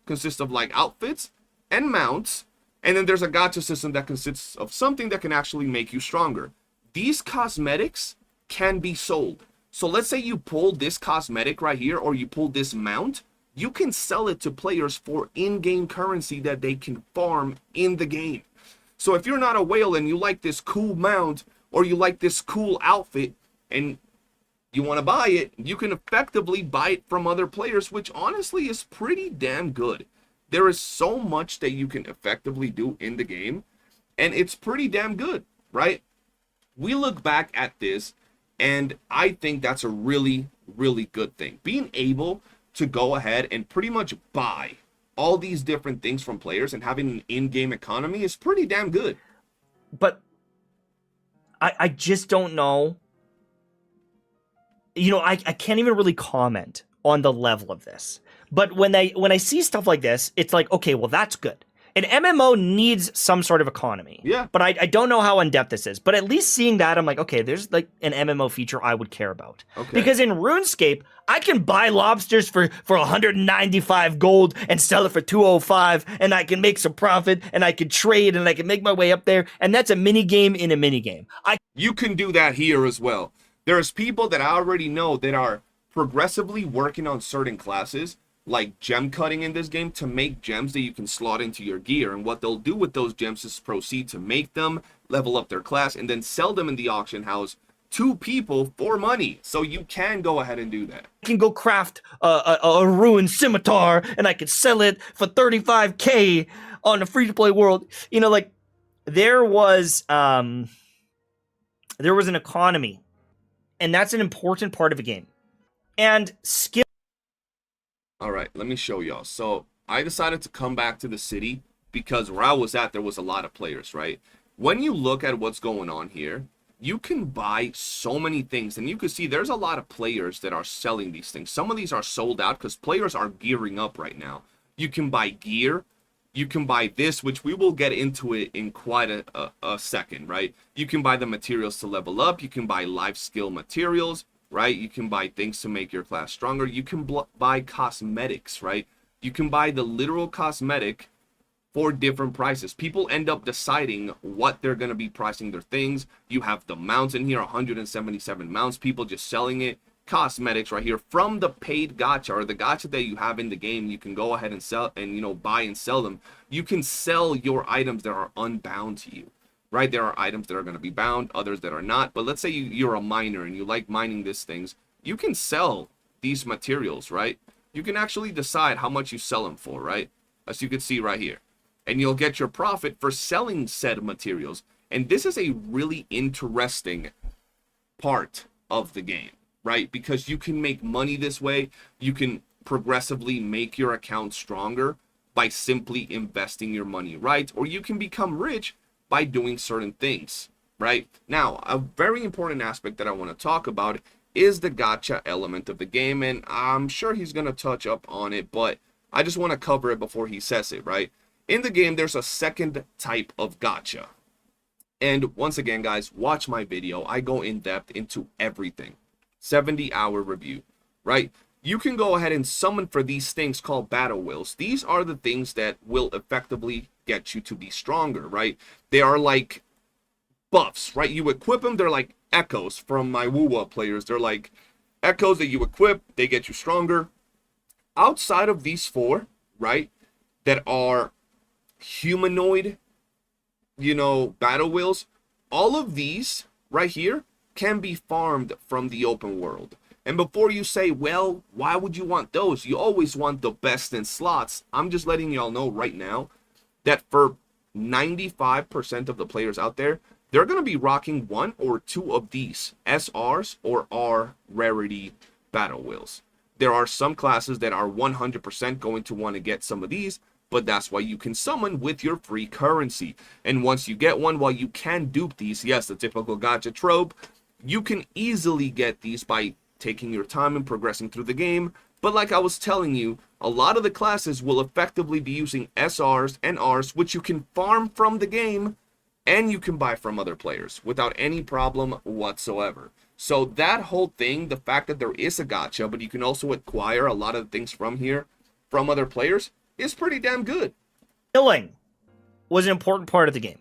Consists of like outfits and mounts. And then there's a gacha system that consists of something that can actually make you stronger. These cosmetics can be sold. So let's say you pull this cosmetic right here or you pull this mount. You can sell it to players for in-game currency that they can farm in the game. So if you're not a whale and you like this cool mount or you like this cool outfit and you want to buy it, you can effectively buy it from other players, which honestly is pretty damn good. There is so much that you can effectively do in the game, and it's pretty damn good, right? We look back at this, and I think that's a really, really good thing. Being able to go ahead and pretty much buy all these different things from players and having an in-game economy is pretty damn good. But I just don't know. You know, I can't even really comment on the level of this. But when I see stuff like this, it's like, okay, well, that's good. An MMO needs some sort of economy. Yeah. But I don't know how in-depth this is. But at least seeing that, I'm like, okay, there's like an MMO feature I would care about. Okay. Because in RuneScape, I can buy lobsters for 195 gold and sell it for 205, and I can make some profit, and I can trade, and I can make my way up there, and that's a mini game in a mini game. You can do that here as well. There's people that I already know that are progressively working on certain classes, like gem cutting in this game, to make gems that you can slot into your gear. And what they'll do with those gems is proceed to make them, level up their class, and then sell them in the auction house to people for money. So you can go ahead and do that. I can go craft a ruined scimitar, and I could sell it for 35K on the free-to-play world. You know, like, there was an economy, and that's an important part of a game. And skill. All right, let me show y'all. So I decided to come back to the city because where I was at, there was a lot of players, right? When you look at what's going on here, you can buy so many things, and you can see there's a lot of players that are selling these things. Some of these are sold out because players are gearing up right now. You can buy gear. You can buy this, which we will get into it in quite a second, right? You can buy the materials to level up. You can buy life skill materials, right? You can buy things to make your class stronger. You can buy cosmetics, right? You can buy the literal cosmetic for different prices. People end up deciding what they're going to be pricing their things. You have the mounts in here, 177 mounts, people just selling it. Cosmetics right here from the paid gacha, or the gacha that you have in the game. You can go ahead and sell and, you know, buy and sell them. You can sell your items that are unbound to you, right? There are items that are going to be bound, others that are not. But let's say you're a miner and you like mining these things. You can sell these materials, right? You can actually decide how much you sell them for, right? As you can see right here. And you'll get your profit for selling said materials. And this is a really interesting part of the game, right? Because you can make money this way. You can progressively make your account stronger by simply investing your money right, or you can become rich by doing certain things, right? Now, a very important aspect that I want to talk about is the gacha element of the game, and I'm sure he's going to touch up on it, but I just want to cover it before he says it, right? In the game, there's a second type of gacha. And once again, guys, watch my video. I go in depth into everything. 70-hour review, right? You can go ahead and summon for these things called battle wills. These are the things that will effectively get you to be stronger, right? They are like buffs, right? You equip them, they're like echoes from my Wuwa players. They're like echoes that you equip, they get you stronger. Outside of these four, right, that are humanoid, you know, battle wills, all of these right here can be farmed from the open world. And before you say, well, why would you want those? You always want the best in slots. I'm just letting y'all know right now that for 95% of the players out there, they're going to be rocking one or two of these SRs or R rarity battle wills. There are some classes that are 100% going to want to get some of these, but that's why you can summon with your free currency. And once you get one, while you can dupe these, yes, the typical gacha trope, you can easily get these by taking your time and progressing through the game. But like I was telling you, a lot of the classes will effectively be using SRs and Rs, which you can farm from the game and you can buy from other players without any problem whatsoever. So that whole thing, the fact that there is a gacha, but you can also acquire a lot of things from here from other players, is pretty damn good. Killing was an important part of the game.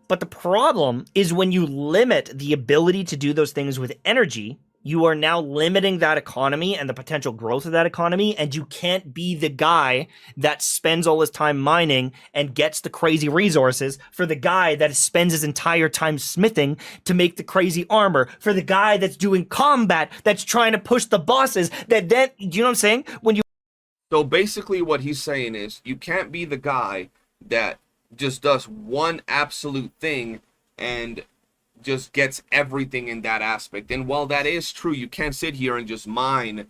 But the problem is when you limit the ability to do those things with energy, you are now limiting that economy and the potential growth of that economy, and you can't be the guy that spends all his time mining and gets the crazy resources for the guy that spends his entire time smithing to make the crazy armor, for the guy that's doing combat, that's trying to push the bosses, that then, do you know what I'm saying? When you So basically what he's saying is you can't be the guy that just does one absolute thing and just gets everything in that aspect. And while that is true, you can't sit here and just mine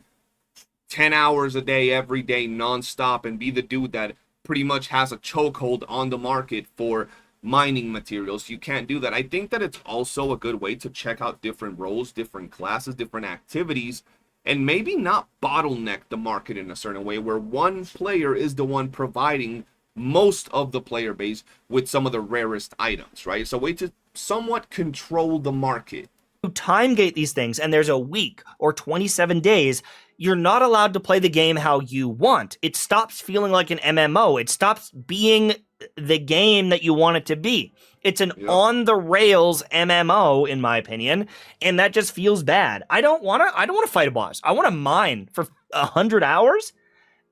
10 hours a day, every day, nonstop, and be the dude that pretty much has a chokehold on the market for mining materials. You can't do that. I think that it's also a good way to check out different roles, different classes, different activities, and maybe not bottleneck the market in a certain way where one player is the one providing most of the player base with some of the rarest items, right? It's a way to somewhat control the market. time gate these things and there's a week or 27 days, you're not allowed to play the game how you want. It stops feeling like an MMO. It stops being the game that you want it to be. It's an on the rails MMO, in my opinion, and that just feels bad. I don't want to fight a boss. I want to mine for 100 hours,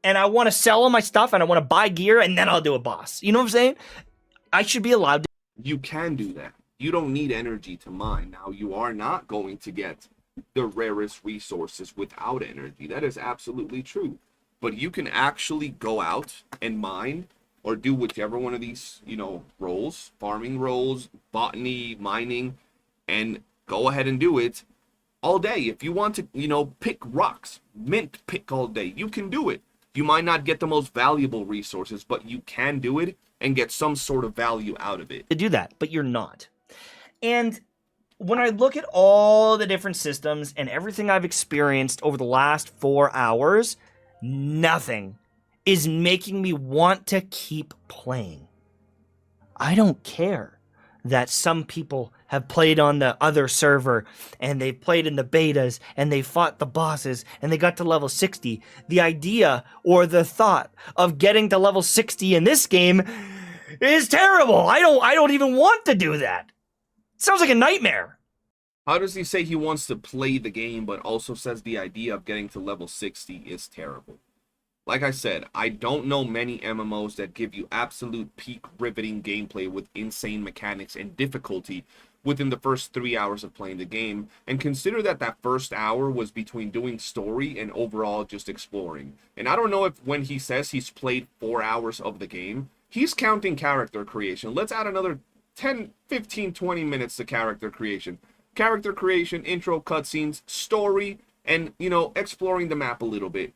and I want to sell all my stuff, and I want to buy gear, and then I'll do a boss. You know what I'm saying? I should be allowed to. You can do that. You don't need energy to mine. Now, you are not going to get the rarest resources without energy. That is absolutely true. But you can actually go out and mine or do whichever one of these, roles, farming roles, botany, mining, and go ahead and do it all day. If you want to, pick rocks, mint pick all day, you can do it. You might not get the most valuable resources, but you can do it and get some sort of value out of it. To do that, but you're not. And when I look at all the different systems and everything I've experienced over the last 4 hours, nothing is making me want to keep playing. I don't care that some people have played on the other server and they've played in the betas and they fought the bosses and they got to level 60. The idea or the thought of getting to level 60 in this game is terrible. I don't even want to do that. It sounds like a nightmare. How does he say he wants to play the game, but also says the idea of getting to level 60 is terrible? Like I said, I don't know many MMOs that give you absolute peak riveting gameplay with insane mechanics and difficulty within the first 3 hours of playing the game, and consider that that first hour was between doing story and overall just exploring. And I don't know if when he says he's played 4 hours of the game, he's counting character creation. Let's add another 10, 15, 20 minutes to character creation. Character creation, intro, cutscenes, story, and, you know, exploring the map a little bit.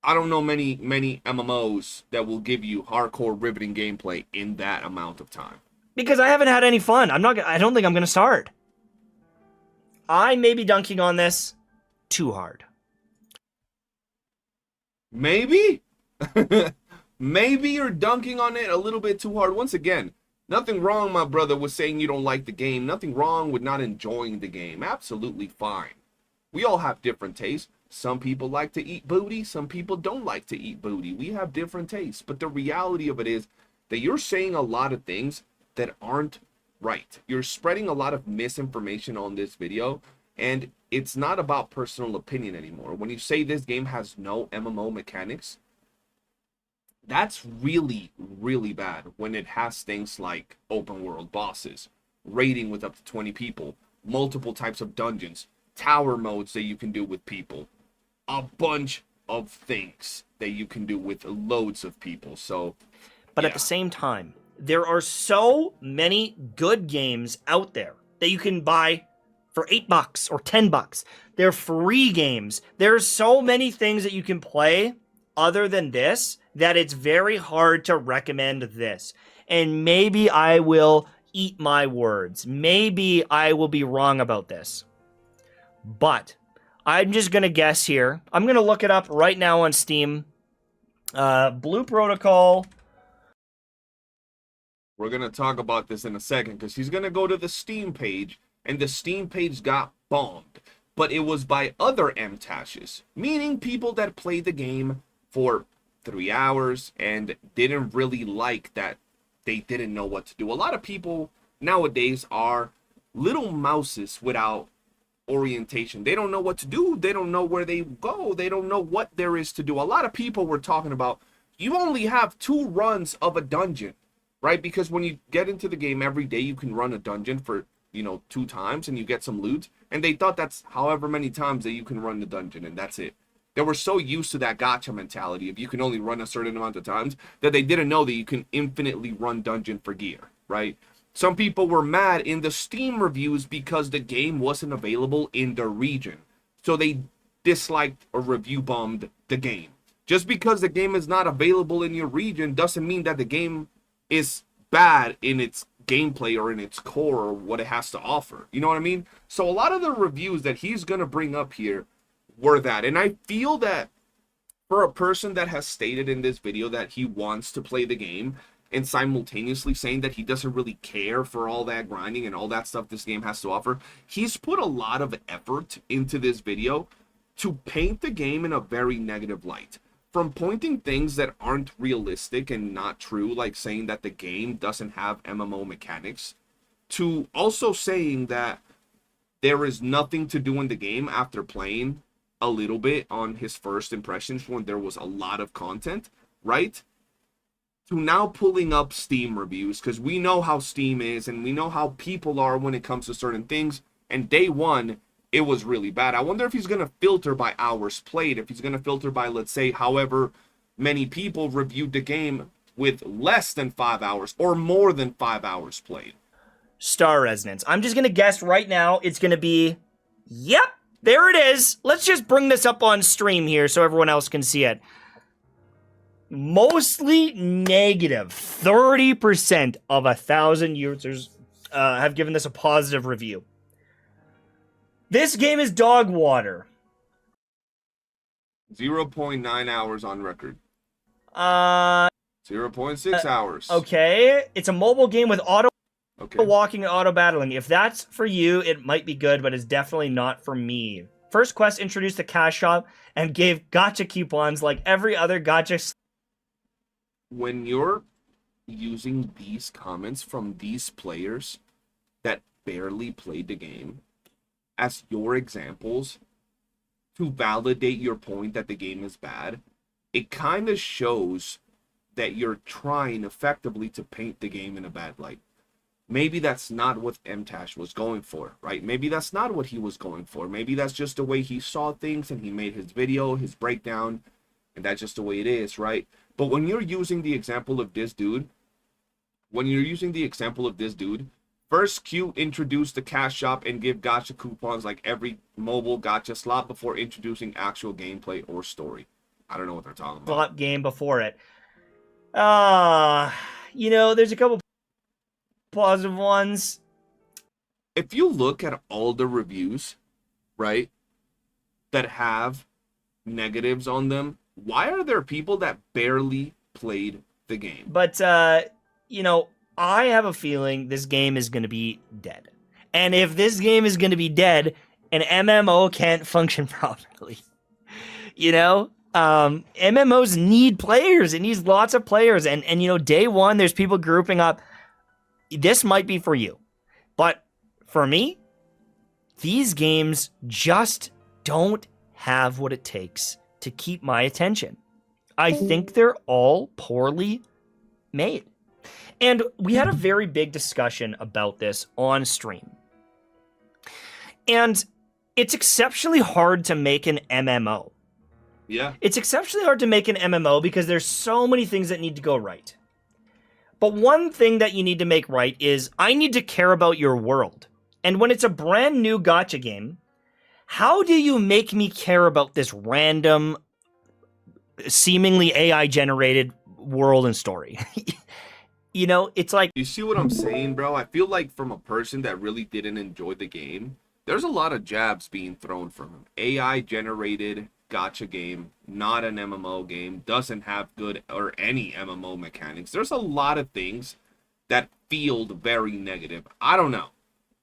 I don't know many MMOs that will give you hardcore riveting gameplay in that amount of time. Because I haven't had any fun. I don't think I'm going to start. I may be dunking on this too hard. Maybe? Maybe you're dunking on it a little bit too hard. Once again, nothing wrong, my brother, with saying you don't like the game. Nothing wrong with not enjoying the game. Absolutely fine. We all have different tastes. Some people like to eat booty. Some people don't like to eat booty. We have different tastes. But the reality of it is that you're saying a lot of things that aren't right. You're spreading a lot of misinformation on this video. And it's not about personal opinion anymore. When you say this game has no MMO mechanics, that's really, really bad when it has things like open world bosses, raiding with up to 20 people, multiple types of dungeons, tower modes that you can do with people, a bunch of things that you can do with loads of people. So, but at the same time, there are so many good games out there that you can buy for $8 or $10. They're free games. There's so many things that you can play other than this that it's very hard to recommend this. And maybe I will eat my words. Maybe I will be wrong about this. But I'm just going to guess here. I'm going to look it up right now on Steam. Blue Protocol. We're going to talk about this in a second because he's going to go to the Steam page, and the Steam page got bombed. But it was by other MTAShes, meaning people that played the game for 3 hours and didn't really like that they didn't know what to do. A lot of people nowadays are little mouses without orientation. They don't know what to do. They don't know where they go. They don't know what there is to do. A lot of people were talking about, you only have 2 runs of a dungeon, right? Because when you get into the game every day, you can run a dungeon for, 2 times and you get some loot. And they thought that's however many times that you can run the dungeon, and that's it. They were so used to that gacha mentality of you can only run a certain amount of times that they didn't know that you can infinitely run dungeon for gear, right? Some people were mad in the Steam reviews because the game wasn't available in their region. So they disliked or review bombed the game. Just because the game is not available in your region doesn't mean that the game is bad in its gameplay or in its core or what it has to offer. You know what I mean? So a lot of the reviews that he's going to bring up here were that. And I feel that for a person that has stated in this video that he wants to play the game and simultaneously saying that he doesn't really care for all that grinding and all that stuff this game has to offer, he's put a lot of effort into this video to paint the game in a very negative light. From pointing things that aren't realistic and not true, like saying that the game doesn't have MMO mechanics, to also saying that there is nothing to do in the game after playing a little bit on his first impressions when there was a lot of content, right? To now pulling up Steam reviews, because we know how Steam is and we know how people are when it comes to certain things, and day one, it was really bad. I wonder if he's going to filter by hours played, if he's going to filter by, let's say, however many people reviewed the game with less than 5 hours or more than 5 hours played. Star Resonance. I'm just going to guess right now it's going to be, yep, there it is. Let's just bring this up on stream here so everyone else can see it. Mostly negative. 30% of 1,000 users have given this a positive review. This game is dog water. 0.9 hours on record. 0.6 hours. Okay. It's a mobile game with auto Okay. walking and auto battling. If that's for you, it might be good, but it's definitely not for me. First Quest introduced the cash shop and gave gacha coupons like every other gacha. When you're using these comments from these players that barely played the game as your examples to validate your point that the game is bad, it kind of shows that you're trying effectively to paint the game in a bad light. Maybe that's not what MTash was going for, right? Maybe that's not what he was going for. Maybe that's just the way he saw things and he made his video, his breakdown, and that's just the way it is, right? But when you're using the example of this dude, first Q introduced the cash shop and give gacha coupons like every mobile gacha slot before introducing actual gameplay or story. I don't know what they're talking about. Slot game before it. There's a couple positive ones. If you look at all the reviews, right, that have negatives on them, why are there people that barely played the game? But, I have a feeling this game is going to be dead. And if this game is going to be dead, an MMO can't function properly. MMOs need players. It needs lots of players. And day one, there's people grouping up. This might be for you. But for me, these games just don't have what it takes to keep my attention. I think they're all poorly made. And we had a very big discussion about this on stream. And it's exceptionally hard to make an MMO. Yeah. It's exceptionally hard to make an MMO because there's so many things that need to go right. But one thing that you need to make right is I need to care about your world. And when it's a brand new gacha game, how do you make me care about this random, seemingly AI-generated world and story? It's like... You see what I'm saying, bro? I feel like from a person that really didn't enjoy the game, there's a lot of jabs being thrown from him. AI-generated gacha game, not an MMO game, doesn't have good or any MMO mechanics. There's a lot of things that feel very negative. I don't know.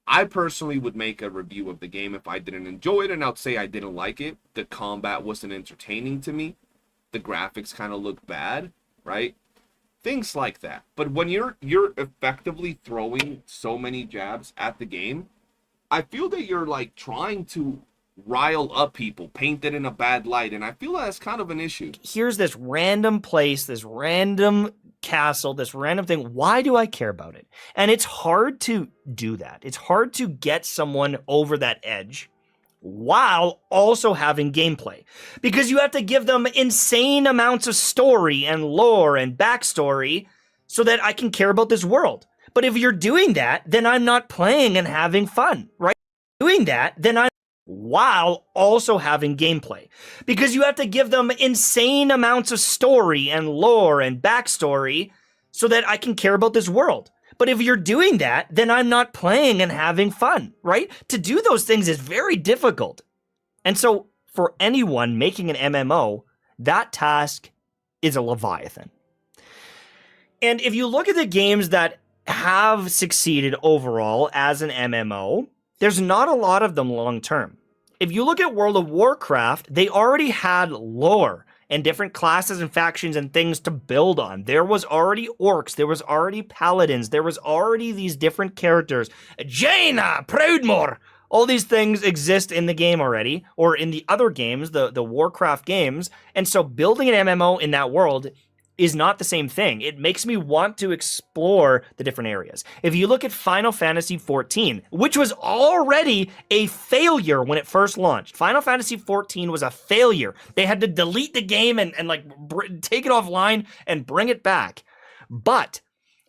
I personally would make a review of the game if I didn't enjoy it, and I'd say I didn't like it. The combat wasn't entertaining to me. The graphics kind of looked bad, right? Things like that. But when you're effectively throwing so many jabs at the game, I feel that you're like trying to rile up people, paint it in a bad light, and I feel that's kind of an issue. Here's this random place, this random castle, this random thing. Why do I care about it? And it's hard to do that. It's hard to get someone over that edge while also having gameplay, because you have to give them insane amounts of story and lore and backstory so that I can care about this world. But if you're doing that, then I'm not playing and having fun, right? Doing that, then I'm while also having gameplay, because you have to give them insane amounts of story and lore and backstory so that I can care about this world. But if you're doing that, then I'm not playing and having fun, right? To do those things is very difficult. And so for anyone making an MMO, that task is a Leviathan. And if you look at the games that have succeeded overall as an MMO, there's not a lot of them long term. If you look at World of Warcraft, they already had lore and different classes and factions and things to build on. There was already orcs, there was already paladins, there was already these different characters. Jaina, Proudmoore, all these things exist in the game already, or in the other games, the Warcraft games. And so building an MMO in that world is not the same thing. It makes me want to explore the different areas. If you look at Final Fantasy XIV, which was already a failure when it first launched. Final Fantasy XIV was a failure. They had to delete the game and take it offline and bring it back. But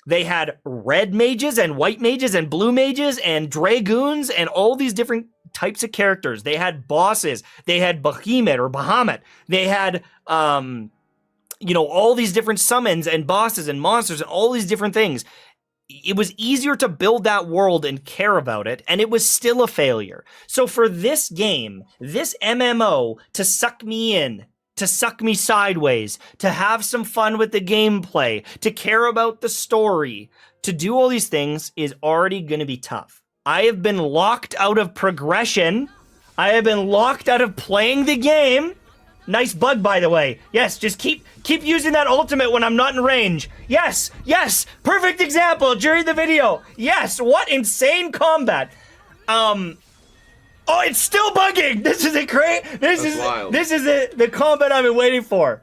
they had red mages and white mages and blue mages and dragoons and all these different types of characters. They had bosses. They had Bahamut. They had all these different summons and bosses and monsters and all these different things. it was easier to build that world and care about it, and it was still a failure. So for this game, this MMO, to suck me in, to suck me sideways, to have some fun with the gameplay, to care about the story, to do all these things is already going to be tough. I have been locked out of progression. I have been locked out of playing the game. Nice bug, by the way. Yes, just keep using that ultimate when I'm not in range. Yes, yes, perfect example during the video. Yes, what insane combat. Oh, it's still bugging. This is a great. This is the combat I've been waiting for.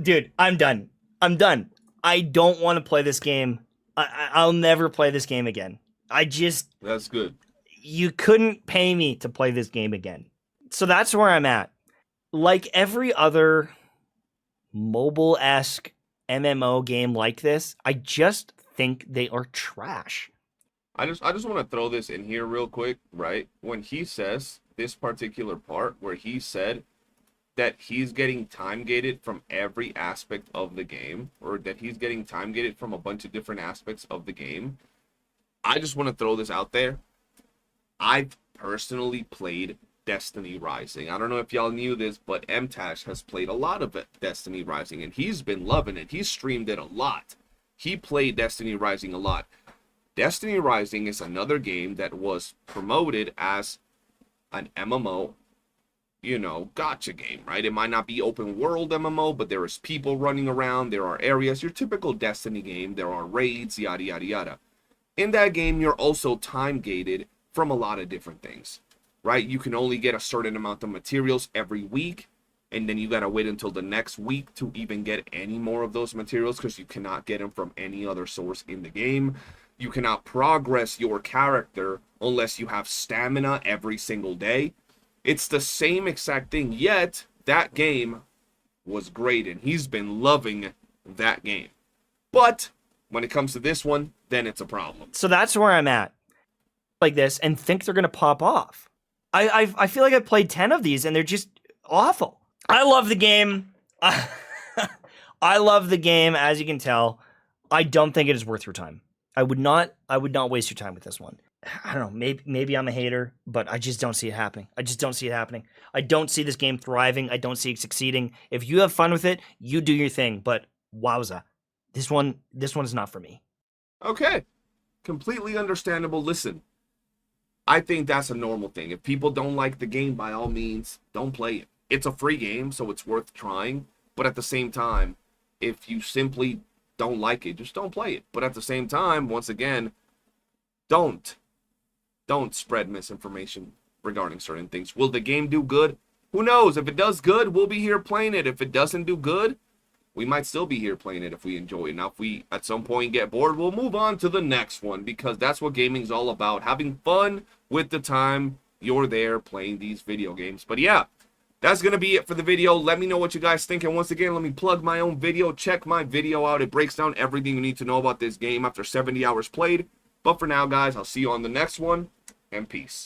Dude, I'm done. I'm done. I don't want to play this game. I'll never play this game again. That's good. You couldn't pay me to play this game again. So that's where I'm at. Like every other mobile-esque MMO game like this, I just think they are trash. I just want to throw this in here real quick, right? When he says this particular part where he said that he's getting time gated from every aspect of the game, or that he's getting time gated from a bunch of different aspects of the game, I just want to throw this out there. I've personally played Destiny Rising. I don't know if y'all knew this, but MTash has played a lot of Destiny Rising, and he's been loving it. He's streamed it a lot. He played Destiny Rising a lot. Destiny Rising is another game that was promoted as an MMO, you know, gacha game, right? It might not be open world MMO, but there is people running around. There are areas. Your typical Destiny game. There are raids, yada, yada, yada. In that game, you're also time gated from a lot of different things, right? You can only get a certain amount of materials every week, and then you gotta wait until the next week to even get any more of those materials because you cannot get them from any other source in the game. You cannot progress your character unless you have stamina every single day. It's the same exact thing, yet that game was great, and he's been loving that game. But when it comes to this one, then it's a problem. So that's where I'm at. Like this, and think they're gonna pop off. I feel like I played 10 of these, and they're just awful. I love the game. I love the game, as you can tell. I don't think it is worth your time. I would not waste your time with this one. I don't know, maybe I'm a hater, but I just don't see it happening. I just don't see it happening. I don't see this game thriving. I don't see it succeeding. If you have fun with it, you do your thing, but wowza. This one is not for me. Okay. Completely understandable. Listen, I think that's a normal thing. If people don't like the game, by all means, don't play it. It's a free game, so it's worth trying. But at the same time, if you simply don't like it, just don't play it. But at the same time, once again, don't spread misinformation regarding certain things. Will the game do good? Who knows? If it does good, we'll be here playing it. If it doesn't do good, we might still be here playing it if we enjoy it. Now, if we at some point get bored, we'll move on to the next one, because that's what gaming's all about. Having fun with the time you're there playing these video games. But yeah, that's going to be it for the video. Let me know what you guys think. And once again, let me plug my own video. Check my video out. It breaks down everything you need to know about this game after 70 hours played. But for now, guys, I'll see you on the next one, and peace.